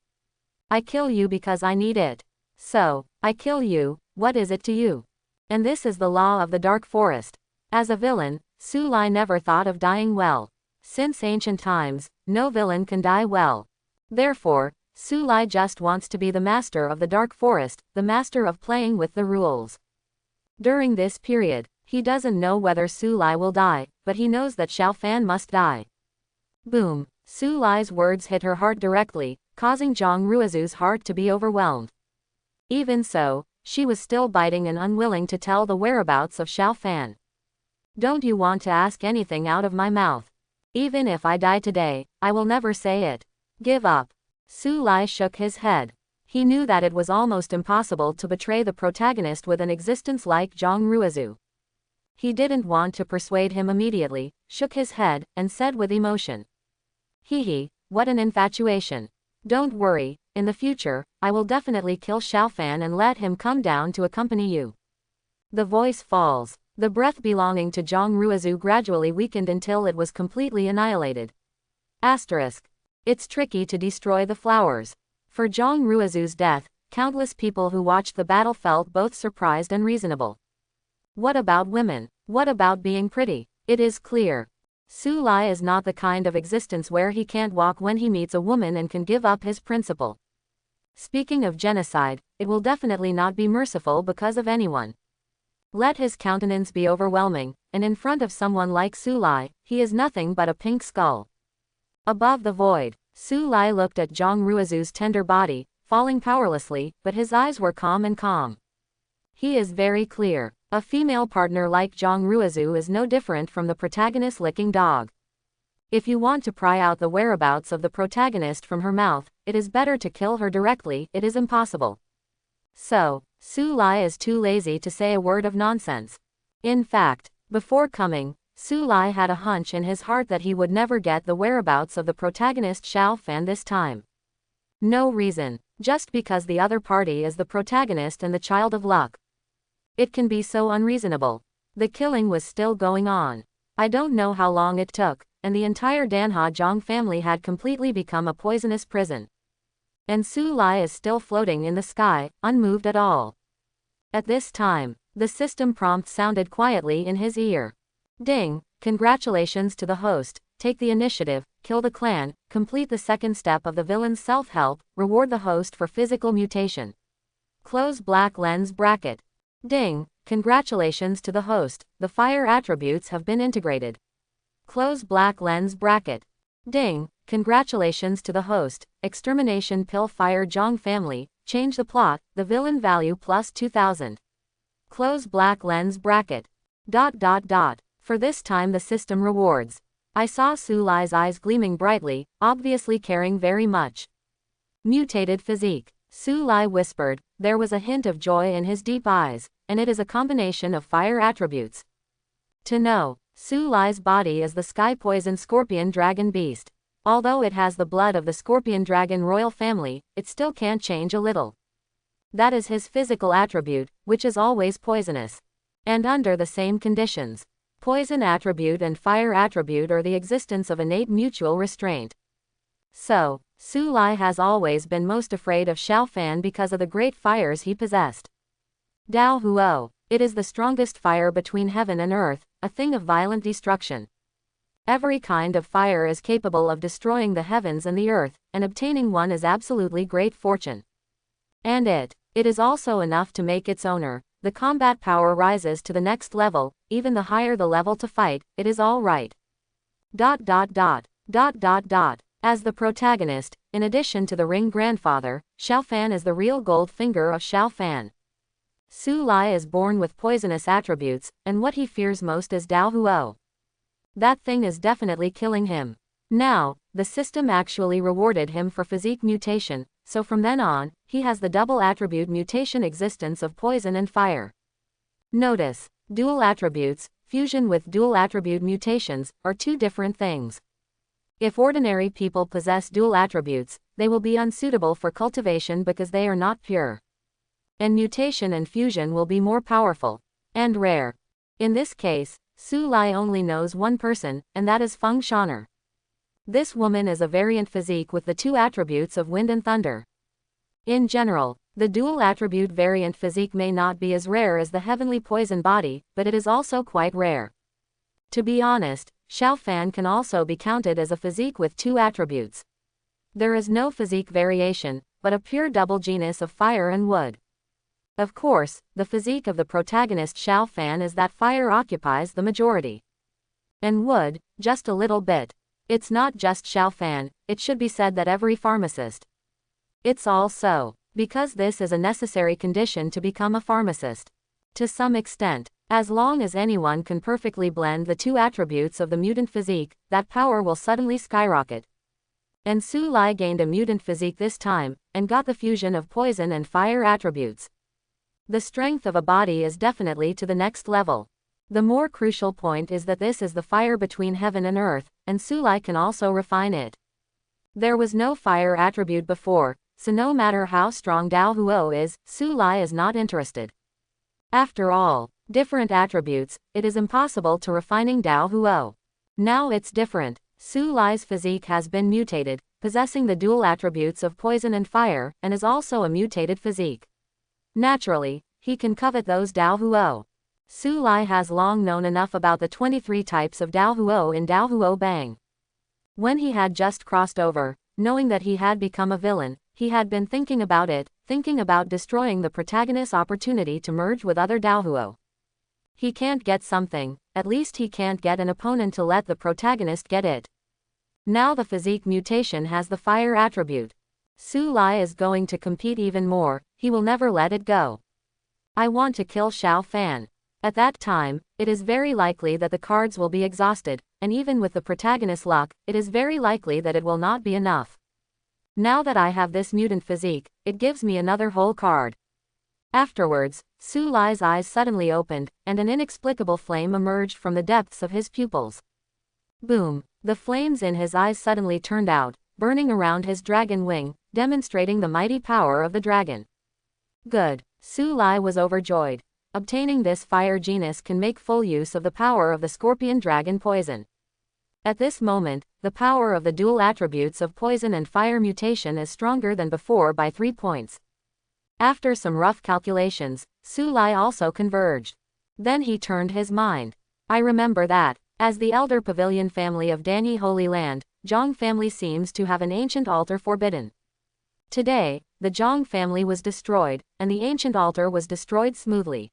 I kill you because I need it. So, I kill you, what is it to you? And this is the law of the Dark Forest. As a villain, Su Lai never thought of dying well. Since ancient times, no villain can die well. Therefore, Su Lai just wants to be the master of the Dark Forest, the master of playing with the rules. During this period, he doesn't know whether Su Lai will die, but he knows that Xiao Fan must die. Boom! Su Lai's words hit her heart directly, causing Zhang Ruizu's heart to be overwhelmed. Even so, she was still biting and unwilling to tell the whereabouts of Xiao Fan. Don't you want to ask anything out of my mouth? Even if I die today, I will never say it. Give up. Su Lai shook his head. He knew that it was almost impossible to betray the protagonist with an existence like Zhang Ruizu. He didn't want to persuade him immediately, shook his head, and said with emotion. Hee, what an infatuation. Don't worry, in the future, I will definitely kill Xiao Fan and let him come down to accompany you. The voice falls. The breath belonging to Zhang Ruizu gradually weakened until it was completely annihilated. Asterisk. It's tricky to destroy the flowers. For Zhang Ruizu's death, countless people who watched the battle felt both surprised and reasonable. What about women? What about being pretty? It is clear. Su Lai is not the kind of existence where he can't walk when he meets a woman and can give up his principle. Speaking of genocide, it will definitely not be merciful because of anyone. Let his countenance be overwhelming, and in front of someone like Su Lai, he is nothing but a pink skull. Above the void, Su Lai looked at Zhang Ruizu's tender body, falling powerlessly, but his eyes were calm and calm. He is very clear. A female partner like Zhang Ruizu is no different from the protagonist's licking dog. If you want to pry out the whereabouts of the protagonist from her mouth, it is better to kill her directly, it is impossible. So, Su Lai is too lazy to say a word of nonsense. In fact, before coming, Su Lai had a hunch in his heart that he would never get the whereabouts of the protagonist Xiao Fan this time. No reason, just because the other party is the protagonist and the child of luck. It can be so unreasonable. The killing was still going on. I don't know how long it took, and the entire Danha Zhang family had completely become a poisonous prison. And Su Lai is still floating in the sky, unmoved at all. At this time, the system prompt sounded quietly in his ear. Ding, congratulations to the host, take the initiative, kill the clan, complete the second step of the villain's self-help, reward the host for physical mutation. Close black lens bracket. Ding, congratulations to the host, the fire attributes have been integrated. Close black lens bracket. Ding, congratulations to the host, extermination pill fire Zhang family, change the plot, the villain value plus 2000. Close black lens bracket. ... For this time the system rewards. I saw Su Lai's eyes gleaming brightly, obviously caring very much. Mutated physique. Su Lai whispered, there was a hint of joy in his deep eyes, and it is a combination of fire attributes. To know, Su Lai's body is the sky poison scorpion dragon beast. Although it has the blood of the scorpion dragon royal family, it still can't change a little. That is his physical attribute, which is always poisonous. And under the same conditions, poison attribute and fire attribute are the existence of innate mutual restraint. So, Su Lai has always been most afraid of Xiao Fan because of the great fires he possessed. Dao Huo, it is the strongest fire between heaven and earth, a thing of violent destruction. Every kind of fire is capable of destroying the heavens and the earth, and obtaining one is absolutely great fortune. And it is also enough to make its owner. The combat power rises to the next level, even the higher the level to fight, it is all right. ... As the protagonist, in addition to the ring grandfather, Xiao Fan is the real gold finger of Xiao Fan. Su Lai is born with poisonous attributes, and what he fears most is Dao Huo. That thing is definitely killing him. Now, the system actually rewarded him for physique mutation, so from then on, he has the double attribute mutation existence of poison and fire. Notice, dual attributes, fusion with dual attribute mutations, are two different things. If ordinary people possess dual attributes, they will be unsuitable for cultivation because they are not pure. And mutation and fusion will be more powerful and rare. In this case, Su Lai only knows one person, and that is Feng Shaner. This woman is a variant physique with the two attributes of wind and thunder. In general, the dual attribute variant physique may not be as rare as the heavenly poison body, but it is also quite rare. To be honest, Xiao Fan can also be counted as a physique with two attributes. There is no physique variation, but a pure double genus of fire and wood. Of course, the physique of the protagonist Xiao Fan is that fire occupies the majority. And wood, just a little bit. It's not just Xiao Fan, it should be said that every pharmacist. It's all so, because this is a necessary condition to become a pharmacist. To some extent, as long as anyone can perfectly blend the two attributes of the mutant physique, that power will suddenly skyrocket. And Su Lai gained a mutant physique this time, and got the fusion of poison and fire attributes. The strength of a body is definitely to the next level. The more crucial point is that this is the fire between heaven and earth, and Su Lai can also refine it. There was no fire attribute before, so no matter how strong Dao Huo is, Su Lai is not interested. After all, different attributes, it is impossible to refining Dao Huo. Now it's different. Su Lai's physique has been mutated, possessing the dual attributes of poison and fire, and is also a mutated physique. Naturally, he can covet those Dao Huo. Su Lai has long known enough about the 23 types of Dao Huo in Dao Huo Bang. When he had just crossed over, knowing that he had become a villain, he had been thinking about it, thinking about destroying the protagonist's opportunity to merge with other Dao Huo. He can't get something, at least he can't get an opponent to let the protagonist get it. Now the physique mutation has the fire attribute. Su Lai is going to compete even more, he will never let it go. I want to kill Xiao Fan. At that time, it is very likely that the cards will be exhausted, and even with the protagonist's luck, it is very likely that it will not be enough. Now that I have this mutant physique, it gives me another whole card. Afterwards, Su Lai's eyes suddenly opened, and an inexplicable flame emerged from the depths of his pupils. Boom! The flames in his eyes suddenly turned out, burning around his dragon wing, demonstrating the mighty power of the dragon. Good. Su Lai was overjoyed. Obtaining this fire genus can make full use of the power of the scorpion dragon poison. At this moment, the power of the dual attributes of poison and fire mutation is stronger than before by 3 points. After some rough calculations, Su Lai also converged. Then he turned his mind. I remember that, as the elder pavilion family of Danyi Holy Land, Zhang family seems to have an ancient altar forbidden. Today, the Zhang family was destroyed, and the ancient altar was destroyed smoothly.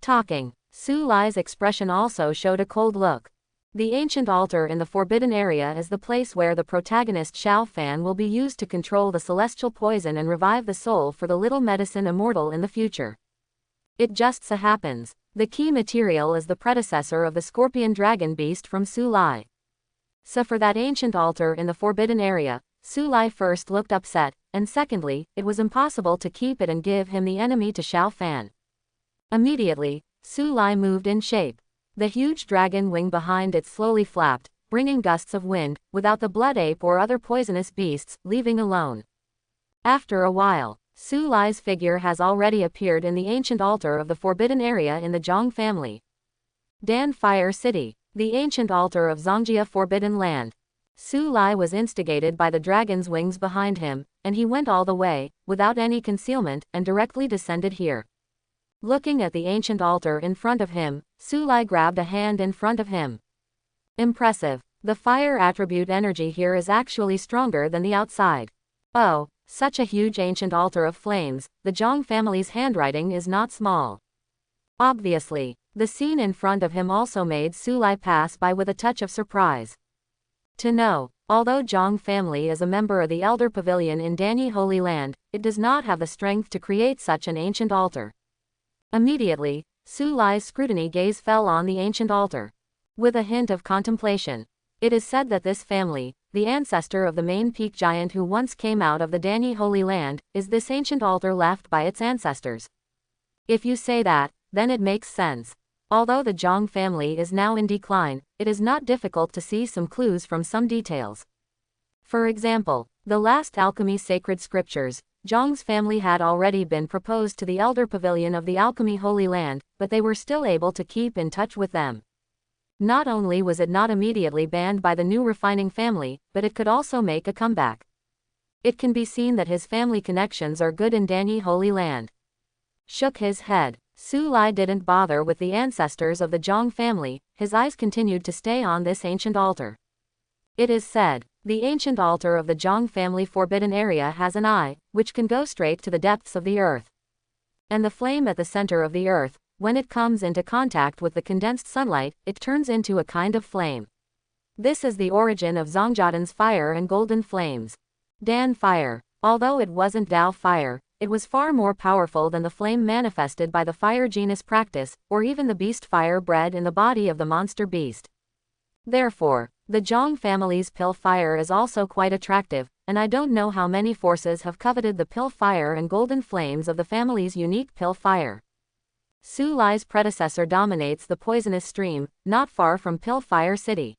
Talking, Su Lai's expression also showed a cold look. The ancient altar in the forbidden area is the place where the protagonist Xiao Fan will be used to control the celestial poison and revive the soul for the little medicine immortal in the future. It just so happens, the key material is the predecessor of the scorpion dragon beast from Su Lai. So for that ancient altar in the forbidden area, Su Lai first looked upset, and secondly, it was impossible to keep it and give him the enemy to Xiao Fan. Immediately, Su Lai moved in shape. The huge dragon wing behind it slowly flapped, bringing gusts of wind, without the blood ape or other poisonous beasts, leaving alone. After a while, Su Lai's figure has already appeared in the ancient altar of the forbidden area in the Zhang family. Dan Fire City, the ancient altar of Zongjia Forbidden Land. Su Lai was instigated by the dragon's wings behind him, and he went all the way, without any concealment, and directly descended here. Looking at the ancient altar in front of him, Su Lai grabbed a hand in front of him. Impressive. The fire attribute energy here is actually stronger than the outside. Oh, such a huge ancient altar of flames, the Zhang family's handwriting is not small. Obviously, the scene in front of him also made Su Lai pass by with a touch of surprise. To know, although Zhang family is a member of the Elder Pavilion in Danyi Holy Land, it does not have the strength to create such an ancient altar. Immediately, Su Lai's scrutiny gaze fell on the ancient altar. With a hint of contemplation, It is said that this family, the ancestor of the main peak giant who once came out of the Danyi Holy Land, is this ancient altar left by its ancestors. If you say that, then it makes sense. Although the Zhang family is now in decline, it is not difficult to see some clues from some details. For example, the last alchemy sacred scriptures, Zhang's family had already been proposed to the elder pavilion of the alchemy Holy Land, but they were still able to keep in touch with them. Not only was it not immediately banned by the new refining family, but it could also make a comeback. It can be seen that his family connections are good in Danyi Holy Land. Shook his head. Su Lai didn't bother with the ancestors of the Zhang family, his eyes continued to stay on this ancient altar. It is said, the ancient altar of the Zhang family forbidden area has an eye, which can go straight to the depths of the earth. And the flame at the center of the earth, when it comes into contact with the condensed sunlight, it turns into a kind of flame. This is the origin of Zongjiadan's fire and golden flames. Dan fire. Although it wasn't Dao fire, it was far more powerful than the flame manifested by the fire genus practice, or even the beast fire bred in the body of the monster beast. Therefore, the Zhang family's pill fire is also quite attractive, and I don't know how many forces have coveted the pill fire and golden flames of the family's unique pill fire. Su Lai's predecessor dominates the poisonous stream, not far from Pill Fire City.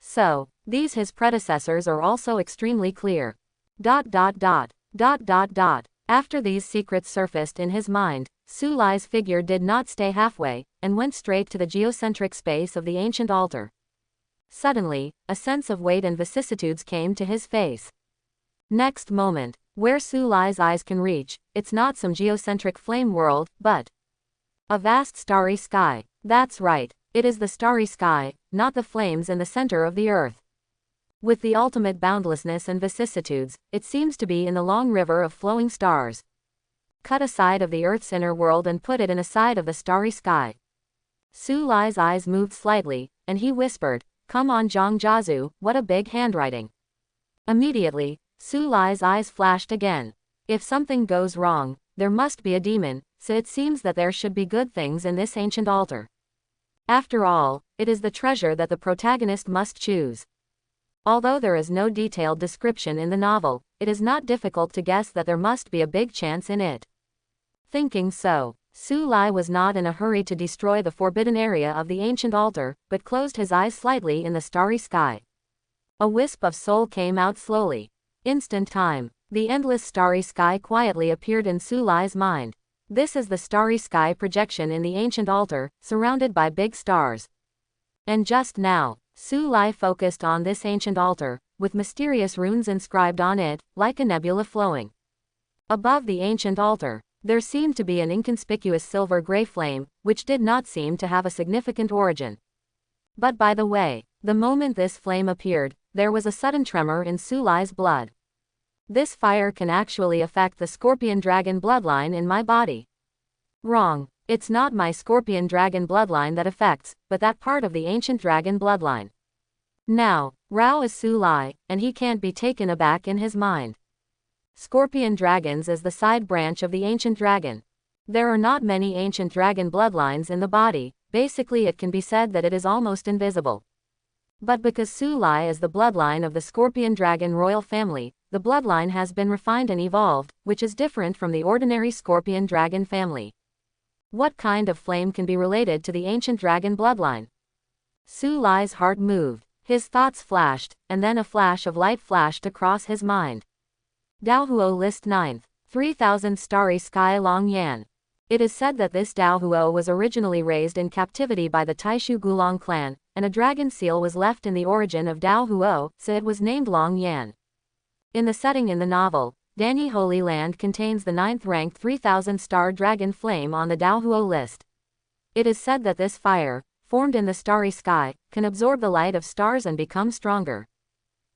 So, these his predecessors are also extremely clear. After these secrets surfaced in his mind, Su Lai's figure did not stay halfway, and went straight to the geocentric space of the ancient altar. Suddenly, a sense of weight and vicissitudes came to his face. Next moment, where Su Lai's eyes can reach, it's not some geocentric flame world, but a vast starry sky. That's right, it is the starry sky, not the flames in the center of the earth. With the ultimate boundlessness and vicissitudes, it seems to be in the long river of flowing stars. Cut a side of the earth's inner world and put it in a side of the starry sky. Su Lai's eyes moved slightly, and he whispered, "Come on Zhang Jiazu, what a big handwriting." Immediately, Su Lai's eyes flashed again. If something goes wrong, there must be a demon, so it seems that there should be good things in this ancient altar. After all, it is the treasure that the protagonist must choose. Although there is no detailed description in the novel, it is not difficult to guess that there must be a big chance in it. Thinking so, Su Lai was not in a hurry to destroy the forbidden area of the ancient altar, but closed his eyes slightly in the starry sky. A wisp of soul came out slowly. Instant time. The endless starry sky quietly appeared in Su Lai's mind. This is the starry sky projection in the ancient altar, surrounded by big stars. And just now, Su Lai focused on this ancient altar, with mysterious runes inscribed on it, like a nebula flowing. Above the ancient altar, there seemed to be an inconspicuous silver-gray flame, which did not seem to have a significant origin. But by the way, the moment this flame appeared, there was a sudden tremor in Su Lai's blood. This fire can actually affect the scorpion dragon bloodline in my body. Wrong. It's not my scorpion dragon bloodline that affects, but that part of the ancient dragon bloodline. Now, Rao is Su Lai, and he can't be taken aback in his mind. Scorpion dragons is the side branch of the ancient dragon. There are not many ancient dragon bloodlines in the body, basically it can be said that it is almost invisible. But because Su Lai is the bloodline of the scorpion dragon royal family, the bloodline has been refined and evolved, which is different from the ordinary scorpion dragon family. What kind of flame can be related to the ancient dragon bloodline? Su Lai's heart moved, his thoughts flashed, and then a flash of light flashed across his mind. Daohuo List 9th, 3000 Starry Sky Long Yan. It is said that this Daohuo was originally raised in captivity by the Taishu Gulong clan, and a dragon seal was left in the origin of Daohuo, so it was named Long Yan. In the setting in the novel, Danyi Holy Land contains the 9th-ranked 3000-star dragon flame on the Daohuo list. It is said that this fire, formed in the starry sky, can absorb the light of stars and become stronger.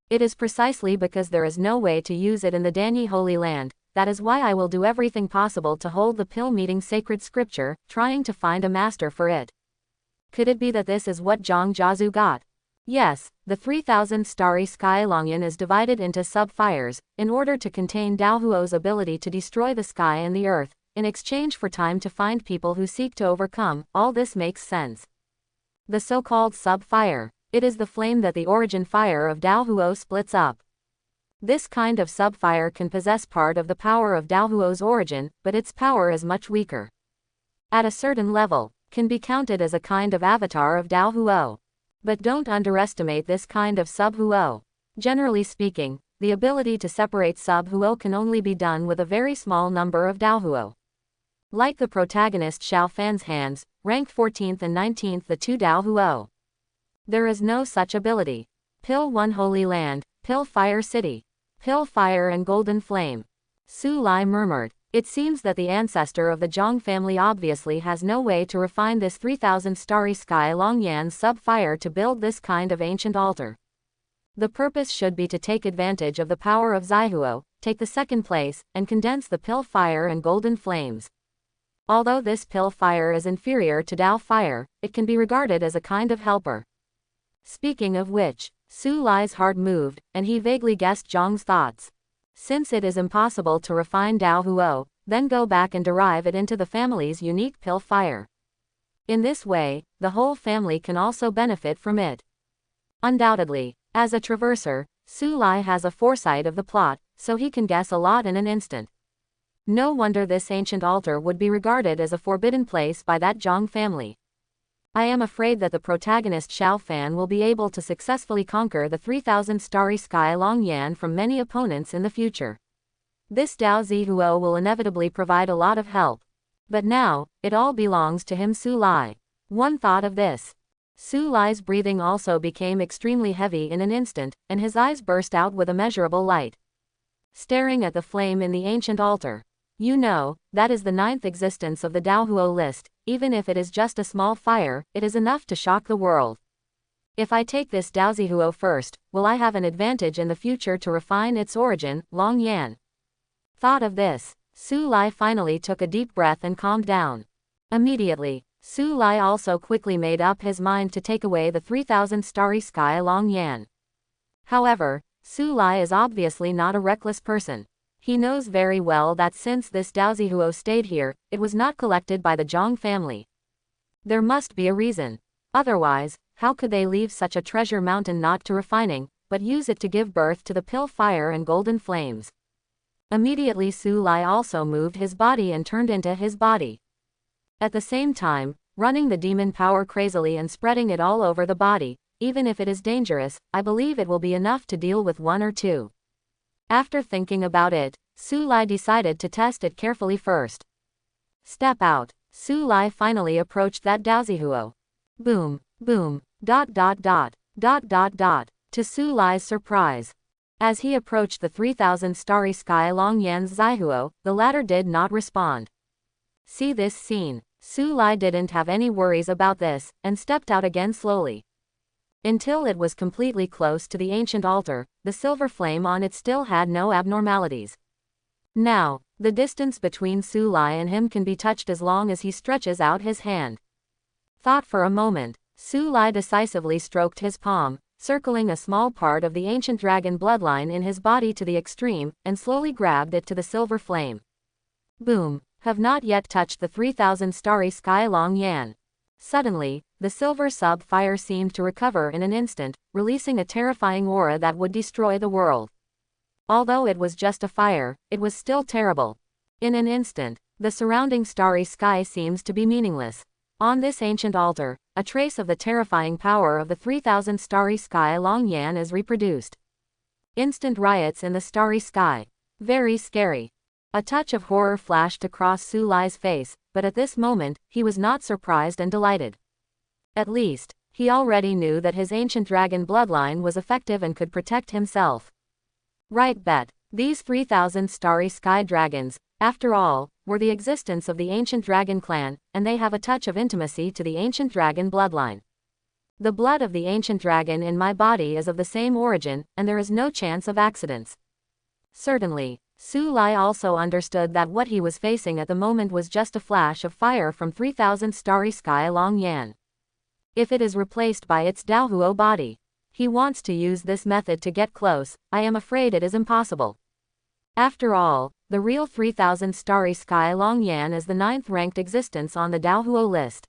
It is precisely because there is no way to use it in the Danyi Holy Land, that is why I will do everything possible to hold the pill meeting sacred scripture, trying to find a master for it. Could it be that this is what Zhang Jiazu got? Yes, the 3000 Starry Sky Longyan is divided into sub-fires, in order to contain Daohuo's ability to destroy the sky and the earth, in exchange for time to find people who seek to overcome. All this makes sense. The so-called sub-fire. It is the flame that the origin fire of Dao Huo splits up. This kind of subfire can possess part of the power of Dao Huo's origin, but its power is much weaker. At a certain level, can be counted as a kind of avatar of Dao Huo. But don't underestimate this kind of sub-Huo. Generally speaking, the ability to separate sub-Huo can only be done with a very small number of Dao Huo. Like the protagonist Xiao Fan's hands, ranked 14th and 19th the two Dao Huo. There is no such ability. Pill 1 Holy Land, Pill Fire City. Pill Fire and Golden Flame. Su Lai murmured. It seems that the ancestor of the Zhang family obviously has no way to refine this 3000 starry sky Longyan sub-fire to build this kind of ancient altar. The purpose should be to take advantage of the power of Zaihuo, take the second place, and condense the Pill Fire and Golden Flames. Although this Pill Fire is inferior to Dao Fire, it can be regarded as a kind of helper. Speaking of which, Su Lai's heart moved, and he vaguely guessed Zhang's thoughts. Since it is impossible to refine Dao Huo, then go back and derive it into the family's unique Pill Fire. In this way, the whole family can also benefit from it. Undoubtedly, as a traverser, Su Lai has a foresight of the plot, so he can guess a lot in an instant. No wonder this ancient altar would be regarded as a forbidden place by that Zhang family. I am afraid that the protagonist Xiao Fan will be able to successfully conquer the 3000 starry sky Longyan from many opponents in the future. This Dao Zihuo will inevitably provide a lot of help. But now, it all belongs to him Su Lai. One thought of this. Su Lai's breathing also became extremely heavy in an instant, and his eyes burst out with immeasurable light. Staring at the flame in the ancient altar. You know, that is the 9th existence of the Dao Huo list. Even if it is just a small fire, it is enough to shock the world. If I take this Dao Zihuo first, will I have an advantage in the future to refine its origin, Long Yan? Thought of this, Su Lai finally took a deep breath and calmed down. Immediately, Su Lai also quickly made up his mind to take away the 3000 starry sky Long Yan. However, Su Lai is obviously not a reckless person. He knows very well that since this Dao Zihuo stayed here, it was not collected by the Zhang family. There must be a reason. Otherwise, how could they leave such a treasure mountain not to refining, but use it to give birth to the Pill Fire and Golden Flames? Immediately Su Lai also moved his body and turned into his body. At the same time, running the demon power crazily and spreading it all over the body. Even if it is dangerous, I believe it will be enough to deal with one or two. After thinking about it, Su Lai decided to test it carefully first. Step out. Su Lai finally approached that Dao Zihuo. Boom, boom, ... To Su Lai's surprise. As he approached the 3000 starry sky Longyan's Zihuo, the latter did not respond. See this scene. Su Lai didn't have any worries about this, and stepped out again slowly. Until it was completely close to the ancient altar, the silver flame on it still had no abnormalities. Now, the distance between Su Lai and him can be touched as long as he stretches out his hand. Thought for a moment, Su Lai decisively stroked his palm, circling a small part of the ancient dragon bloodline in his body to the extreme, and slowly grabbed it to the silver flame. Boom, have not yet touched the 3000 starry sky Long Yan. Suddenly, the silver sub-fire seemed to recover in an instant, releasing a terrifying aura that would destroy the world. Although it was just a fire, it was still terrible. In an instant, the surrounding starry sky seems to be meaningless. On this ancient altar, a trace of the terrifying power of the 3000 starry sky Long Yan is reproduced. Instant riots in the starry sky. Very scary. A touch of horror flashed across Su Lai's face, but at this moment, he was not surprised and delighted. At least, he already knew that his ancient dragon bloodline was effective and could protect himself. Right bet, these 3000 starry sky dragons, after all, were the existence of the ancient dragon clan, and they have a touch of intimacy to the ancient dragon bloodline. The blood of the ancient dragon in my body is of the same origin, and there is no chance of accidents. Certainly, Su Lai also understood that what he was facing at the moment was just a flash of fire from 3000 starry sky Long Yan. If it is replaced by its Dao Huo body, he wants to use this method to get close. I am afraid it is impossible. After all, the real 3000 starry sky Long Yan is the 9th ranked existence on the Dao Huo list.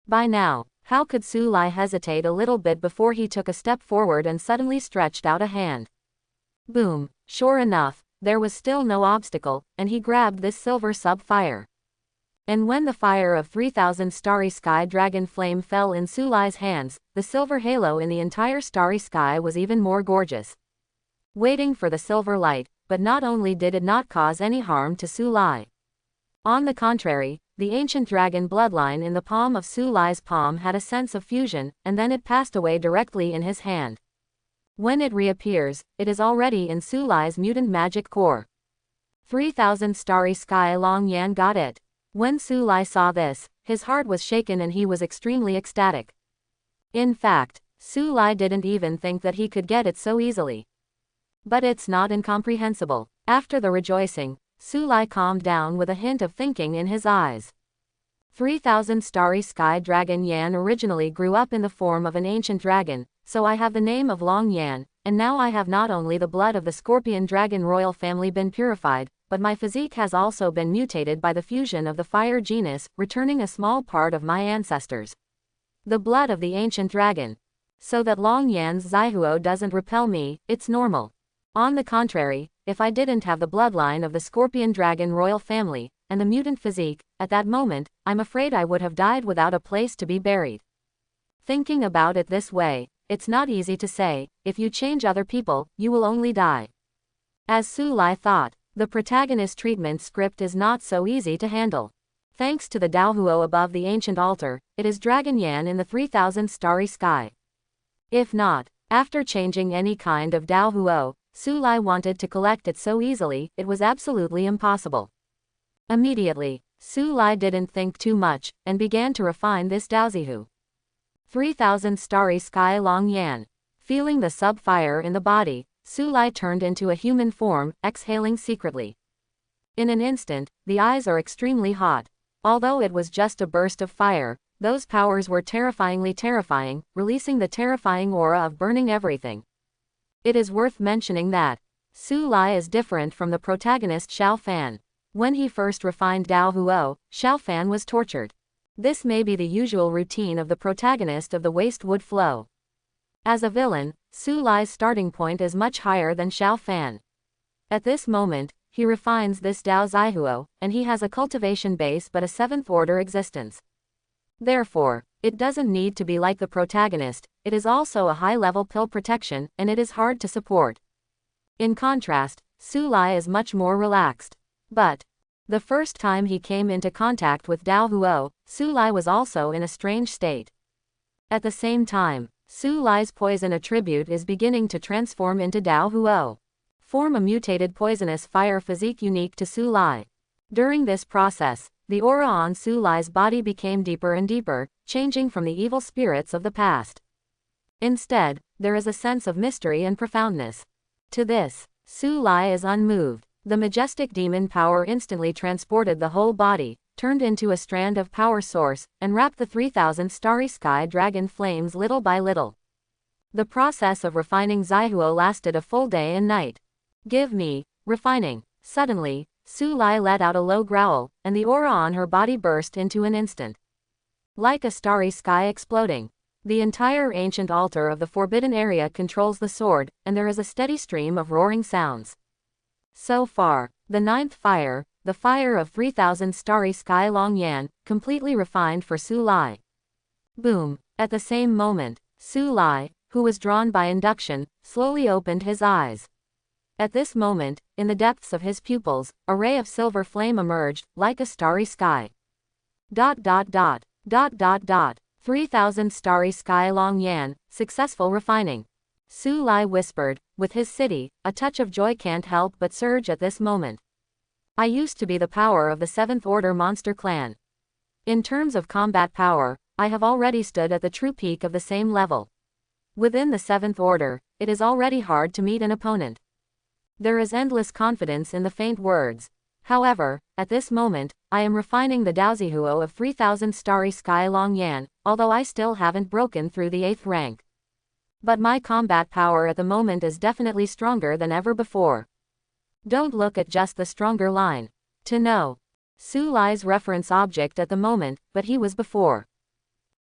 By now, How could Su Lai hesitate a little bit before he took a step forward and suddenly stretched out a hand? Boom! Sure enough, there was still no obstacle, and he grabbed this silver sub-fire. And when the fire of 3,000 starry sky dragon flame fell in Su Lai's hands, the silver halo in the entire starry sky was even more gorgeous. Waiting for the silver light, but not only did it not cause any harm to Su Lai. On the contrary, the ancient dragon bloodline in the palm of Su Lai's palm had a sense of fusion, and then it passed away directly in his hand. When it reappears, it is already in Su Lai's mutant magic core. 3,000 starry sky Long Yan got it. When Su Lai saw this, his heart was shaken and he was extremely ecstatic. In fact, Su Lai didn't even think that he could get it so easily. But it's not incomprehensible. After the rejoicing, Su Lai calmed down with a hint of thinking in his eyes. 3,000 starry sky dragon Yan originally grew up in the form of an ancient dragon, so I have the name of Long Yan, and now I have not only the blood of the scorpion dragon royal family been purified, but my physique has also been mutated by the fusion of the fire genus, returning a small part of my ancestors. The blood of the ancient dragon. So that Long Yan's Zaihuo doesn't repel me, it's normal. On the contrary, if I didn't have the bloodline of the scorpion dragon royal family, and the mutant physique, at that moment, I'm afraid I would have died without a place to be buried. Thinking about it this way, it's not easy to say, if you change other people, you will only die. As Su Lai thought, the protagonist treatment script is not so easy to handle. Thanks to the Daohuo above the ancient altar, it is Dragon Yan in the 3,000 starry sky. If not, after changing any kind of Daohuo, Su Lai wanted to collect it so easily, it was absolutely impossible. Immediately, Su Lai didn't think too much, and began to refine this Daozihu. 3,000 starry sky Long Yan. Feeling the sub-fire in the body, Su Lai turned into a human form, exhaling secretly. In an instant, the eyes are extremely hot. Although it was just a burst of fire, those powers were terrifyingly terrifying, releasing the terrifying aura of burning everything. It is worth mentioning that Su Lai is different from the protagonist Xiao Fan. When he first refined Dao Huo, Xiao Fan was tortured. This may be the usual routine of the protagonist of the Waste Wood Flow. As a villain, Su Lai's starting point is much higher than Xiao Fan. At this moment, he refines this Dao Zaihuo, and he has a cultivation base but a 7th order existence. Therefore, it doesn't need to be like the protagonist, it is also a high-level pill protection, and it is hard to support. In contrast, Su Lai is much more relaxed. But the first time he came into contact with Dao Huo, Su Lai was also in a strange state. At the same time, Su Lai's poison attribute is beginning to transform into Dao Huo. Form a mutated poisonous fire physique unique to Su Lai. During this process, the aura on Su Lai's body became deeper and deeper, changing from the evil spirits of the past. Instead, there is a sense of mystery and profoundness. To this, Su Lai is unmoved. The majestic demon power instantly transported the whole body, turned into a strand of power source, and wrapped the 3,000 starry sky dragon flames little by little. The process of refining Zaihuo lasted a full day and night. Give me, refining. Suddenly, Su Lai let out a low growl, and the aura on her body burst into an instant. Like a starry sky exploding. The entire ancient altar of the forbidden area controls the sword, and there is a steady stream of roaring sounds. So far, the 9th fire, the fire of 3,000 starry sky Long Yan, completely refined for Su Lai. Boom! At the same moment, Su Lai, who was drawn by induction, slowly opened his eyes. At this moment, in the depths of his pupils, a ray of silver flame emerged, like a starry sky. 3,000 starry sky Long Yan, successful refining. Su Lai whispered, with his city, a touch of joy can't help but surge at this moment. I used to be the power of the 7th order monster clan. In terms of combat power, I have already stood at the true peak of the same level. Within the 7th order, it is already hard to meet an opponent. There is endless confidence in the faint words. However, at this moment, I am refining the Daozihuo of 3,000 starry sky Long Yan, although I still haven't broken through the 8th rank. But my combat power at the moment is definitely stronger than ever before. Don't look at just the stronger line to know Su Lai's reference object at the moment, but he was before.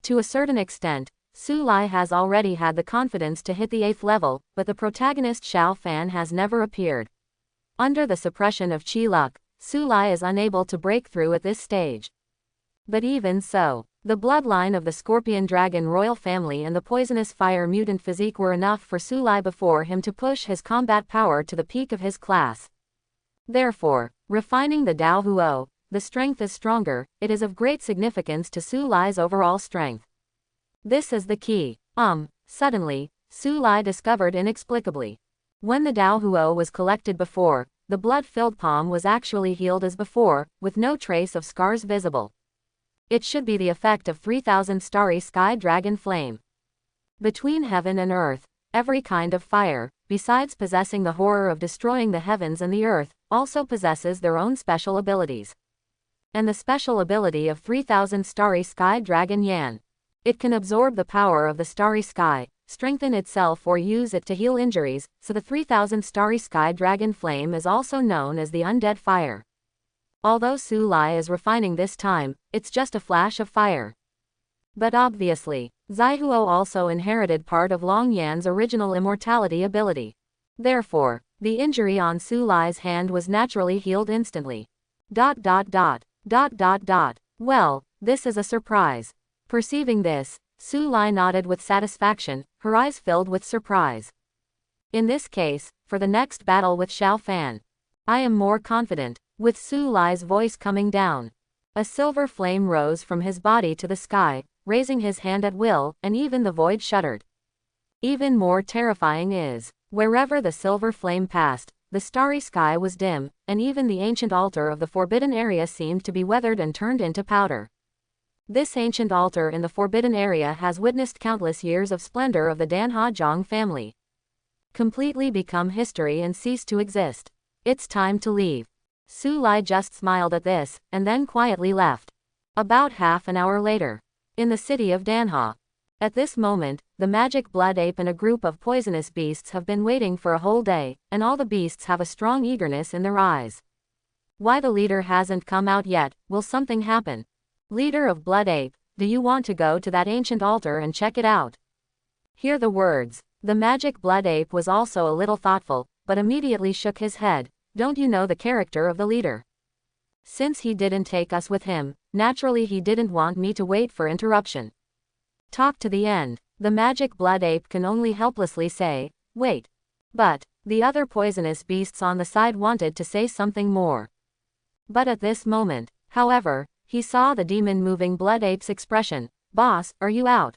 To a certain extent, Su Lai has already had the confidence to hit the 8th level, but the protagonist Xiao Fan has never appeared. Under the suppression of Qi Luck, Su Lai is unable to break through at this stage. But even so, the bloodline of the Scorpion Dragon royal family and the poisonous fire mutant physique were enough for Su Lai before him to push his combat power to the peak of his class. Therefore, refining the Dao Huo, the strength is stronger, it is of great significance to Su Lai's overall strength. This is the key. Suddenly, Su Lai discovered inexplicably. When the Dao Huo was collected before, the blood-filled palm was actually healed as before, with no trace of scars visible. It should be the effect of 3,000 starry sky dragon flame. Between heaven and earth, every kind of fire, besides possessing the horror of destroying the heavens and the earth, also possesses their own special abilities. And the special ability of 3,000 starry sky dragon Yan. It can absorb the power of the starry sky, strengthen itself or use it to heal injuries, so the 3,000 starry sky dragon flame is also known as the undead fire. Although Su Lai is refining this time, it's just a flash of fire. But obviously, Zaihuo also inherited part of Long Yan's original immortality ability. Therefore, the injury on Su Lai's hand was naturally healed instantly. Well, this is a surprise. Perceiving this, Su Lai nodded with satisfaction, her eyes filled with surprise. In this case, for the next battle with Xiao Fan, I am more confident. With Su Lai's voice coming down, a silver flame rose from his body to the sky, raising his hand at will, and even the void shuddered. Even more terrifying is, wherever the silver flame passed, the starry sky was dim, and even the ancient altar of the forbidden area seemed to be weathered and turned into powder. This ancient altar in the forbidden area has witnessed countless years of splendor of the Danha Zhang family completely become history and cease to exist. It's time to leave. Su Lai just smiled at this, and then quietly left. About half an hour later, in the city of Danha. At this moment, the magic blood ape and a group of poisonous beasts have been waiting for a whole day, and all the beasts have a strong eagerness in their eyes. Why the leader hasn't come out yet? Will something happen? Leader of blood ape, do you want to go to that ancient altar and check it out? Hear the words. The magic blood ape was also a little thoughtful, but immediately shook his head. Don't you know the character of the leader? Since he didn't take us with him, naturally he didn't want me to wait for interruption. Talk to the end. The magic blood ape can only helplessly say, wait. But, the other poisonous beasts on the side wanted to say something more. But at this moment, however, he saw the demon-moving blood ape's expression. Boss, are you out?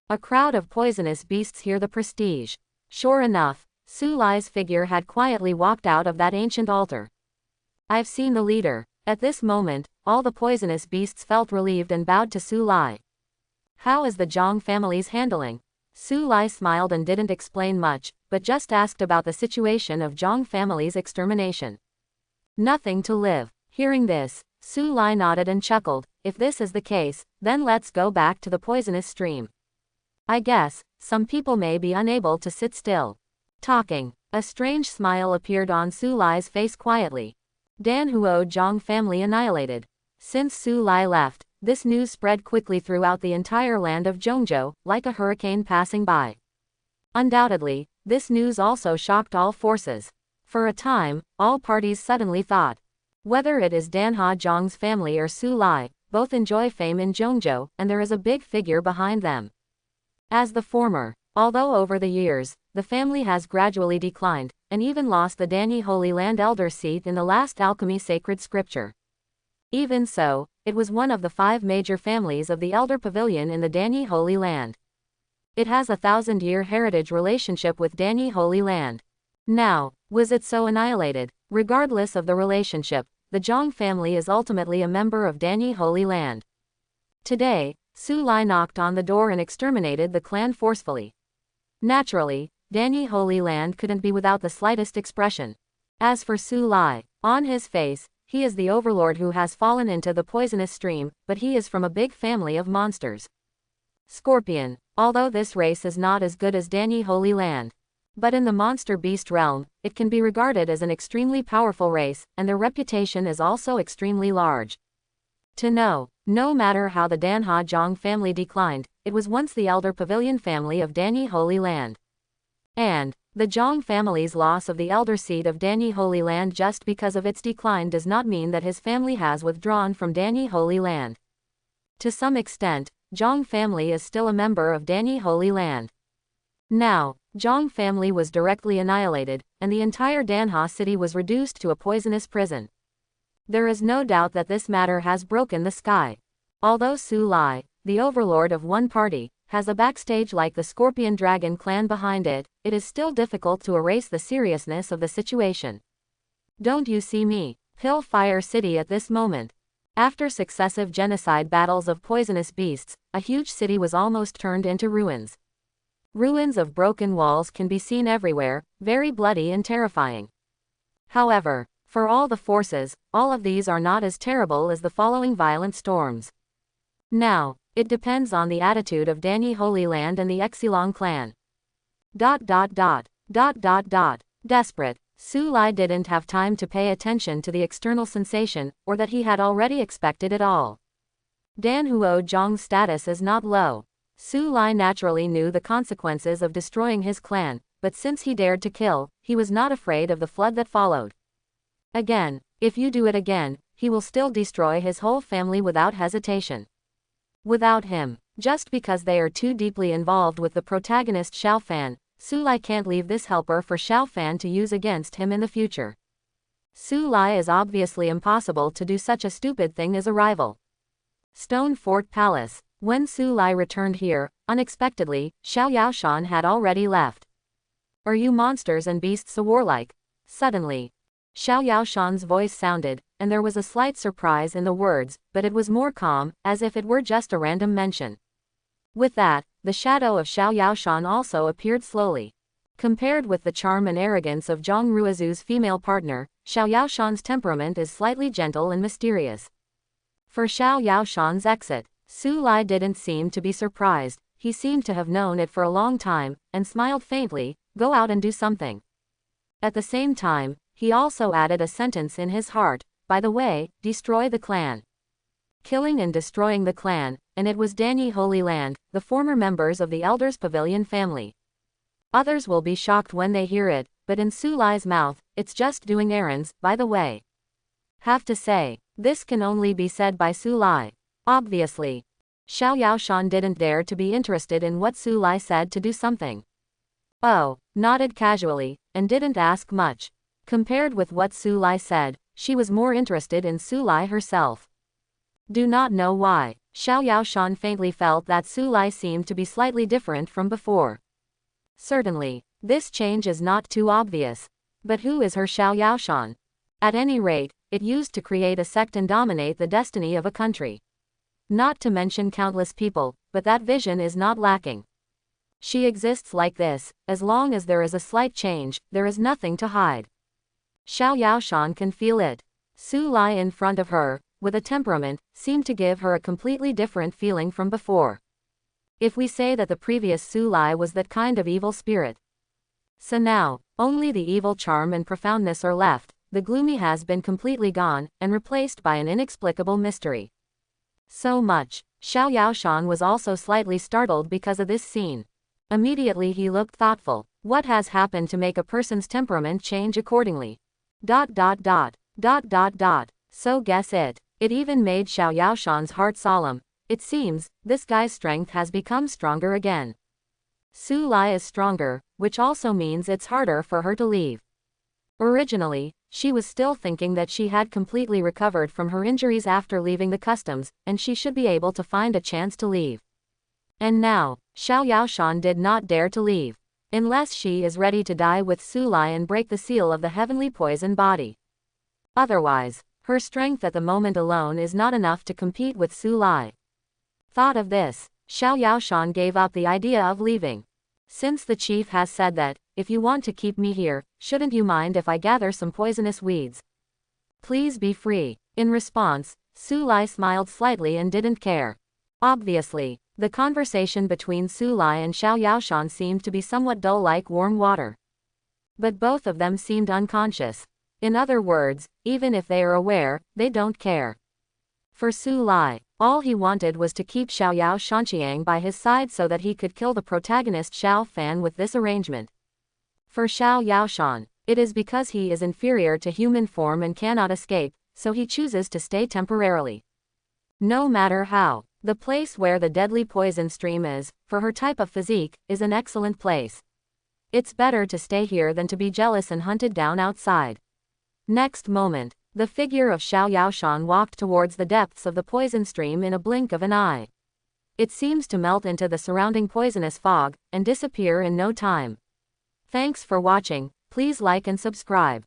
A crowd of poisonous beasts hear the prestige. Sure enough, Su Lai's figure had quietly walked out of that ancient altar. I've seen the leader. At this moment, all the poisonous beasts felt relieved and bowed to Su Lai. How is the Zhang family's handling? Su Lai smiled and didn't explain much, but just asked about the situation of Zhang family's extermination. Nothing to live. Hearing this, Su Lai nodded and chuckled. If this is the case, then let's go back to the poisonous stream. I guess, some people may be unable to sit still. Talking. A strange smile appeared on Su Lai's face quietly. Dan Huo Zhang family annihilated. Since Su Lai left, this news spread quickly throughout the entire land of Zhongzhou, like a hurricane passing by. Undoubtedly, this news also shocked all forces. For a time, all parties suddenly thought. Whether it is Danha Zhang's family or Su Lai, both enjoy fame in Zhongzhou, and there is a big figure behind them. As the former, although over the years, the family has gradually declined, and even lost the Danyi Holy Land elder seat in the last alchemy sacred scripture. Even so, it was one of the 5 major families of the Elder Pavilion in the Danyi Holy Land. It has a 1,000-year heritage relationship with Danyi Holy Land. Now, was it so annihilated? Regardless of the relationship, the Zhang family is ultimately a member of Danyi Holy Land. Today, Su Lai knocked on the door and exterminated the clan forcefully. Naturally, Danyi Holy Land couldn't be without the slightest expression. As for Su Lai, on his face, he is the overlord who has fallen into the poisonous stream, but he is from a big family of monsters. Scorpion, although this race is not as good as Danyi Holy Land. But in the monster beast realm, it can be regarded as an extremely powerful race, and their reputation is also extremely large. To know, No matter how the Danha Zhang family declined, it was once the elder pavilion family of Danyi Holy Land. And the Zhang family's loss of the elder seat of Danyi Holy Land just because of its decline does not mean that his family has withdrawn from Danyi Holy Land. To some extent, Zhang family is still a member of Danyi Holy Land. Now, Zhang family was directly annihilated, and the entire Danha city was reduced to a poisonous prison. There is no doubt that this matter has broken the sky. Although Su Lai, the overlord of one party, has a backstage like the Scorpion Dragon clan behind it, it is still difficult to erase the seriousness of the situation. Don't you see me, Hellfire City at this moment? After successive genocide battles of poisonous beasts, a huge city was almost turned into ruins. Ruins of broken walls can be seen everywhere, very bloody and terrifying. However, for all the forces, all of these are not as terrible as the following violent storms. Now, it depends on the attitude of Danyi Holy Land and the Exilong clan. Desperate, Su Lai didn't have time to pay attention to the external sensation, or that he had already expected it all. Dan Huo Zhang's status is not low. Su Lai naturally knew the consequences of destroying his clan, but since he dared to kill, he was not afraid of the flood that followed. Again, if you do it again, he will still destroy his whole family without hesitation. Without him, just because they are too deeply involved with the protagonist Xiao Fan, Su Lai can't leave this helper for Xiao Fan to use against him in the future. Su Lai is obviously impossible to do such a stupid thing as a rival. Stone Fort Palace. When Su Lai returned here, unexpectedly, Xiao Yaoshan had already left. Are you monsters and beasts so warlike? Suddenly, Xiao Yaoshan's voice sounded, and there was a slight surprise in the words, but it was more calm, as if it were just a random mention. With that, the shadow of Xiao Yaoshan also appeared slowly. Compared with the charm and arrogance of Zhang Ruizu's female partner, Xiao Yaoshan's temperament is slightly gentle and mysterious. For Xiao Yaoshan's exit, Su Lai didn't seem to be surprised, he seemed to have known it for a long time, and smiled faintly, go out and do something. At the same time, he also added a sentence in his heart, by the way, destroy the clan. Killing and destroying the clan, and it was Danyi Holy Land, the former members of the Elders Pavilion family. Others will be shocked when they hear it, but in Su Lai's mouth, it's just doing errands, by the way. Have to say, this can only be said by Su Lai. Obviously, Xiao Yaoshan didn't dare to be interested in what Su Lai said to do something. Oh, nodded casually, and didn't ask much. Compared with what Su Lai said, she was more interested in Su Lai herself. Do not know why, Xiao Yaoshan faintly felt that Su Lai seemed to be slightly different from before. Certainly, this change is not too obvious. But who is her Xiao Yaoshan? At any rate, it used to create a sect and dominate the destiny of a country. Not to mention countless people, but that vision is not lacking. She exists like this, as long as there is a slight change, there is nothing to hide. Xiao Yaoshan can feel it. Su Lai in front of her, with a temperament, seemed to give her a completely different feeling from before. If we say that the previous Su Lai was that kind of evil spirit. So now, only the evil charm and profoundness are left, the gloomy has been completely gone, and replaced by an inexplicable mystery. So much. Xiao Yaoshan was also slightly startled because of this scene. Immediately he looked thoughtful. What has happened to make a person's temperament change accordingly? So guess it. It even made Xiao Yaoshan's heart solemn. It seems, this guy's strength has become stronger again. Su Lai is stronger, which also means it's harder for her to leave. Originally, she was still thinking that she had completely recovered from her injuries after leaving the customs, and she should be able to find a chance to leave. And now, Xiao Yaoshan did not dare to leave. Unless she is ready to die with Su Lai and break the seal of the heavenly poison body. Otherwise, her strength at the moment alone is not enough to compete with Su Lai. Thought of this, Xiao Yaoshan gave up the idea of leaving. Since the chief has said that, if you want to keep me here, shouldn't you mind if I gather some poisonous weeds? Please be free. In response, Su Lai smiled slightly and didn't care. Obviously, the conversation between Su Lai and Xiao Yaoshan seemed to be somewhat dull like warm water. But both of them seemed unconscious. In other words, even if they are aware, they don't care. For Su Lai, all he wanted was to keep Xiaoyao Shanqiang by his side so that he could kill the protagonist Xiao Fan with this arrangement. For Xiao Yaoshan, it is because he is inferior to human form and cannot escape, so he chooses to stay temporarily. No matter how, the place where the deadly poison stream is, for her type of physique, is an excellent place. It's better to stay here than to be jealous and hunted down outside. Next moment, the figure of Xiao Yaoshan walked towards the depths of the poison stream in a blink of an eye. It seems to melt into the surrounding poisonous fog, and disappear in no time. Thanks for watching, please like and subscribe.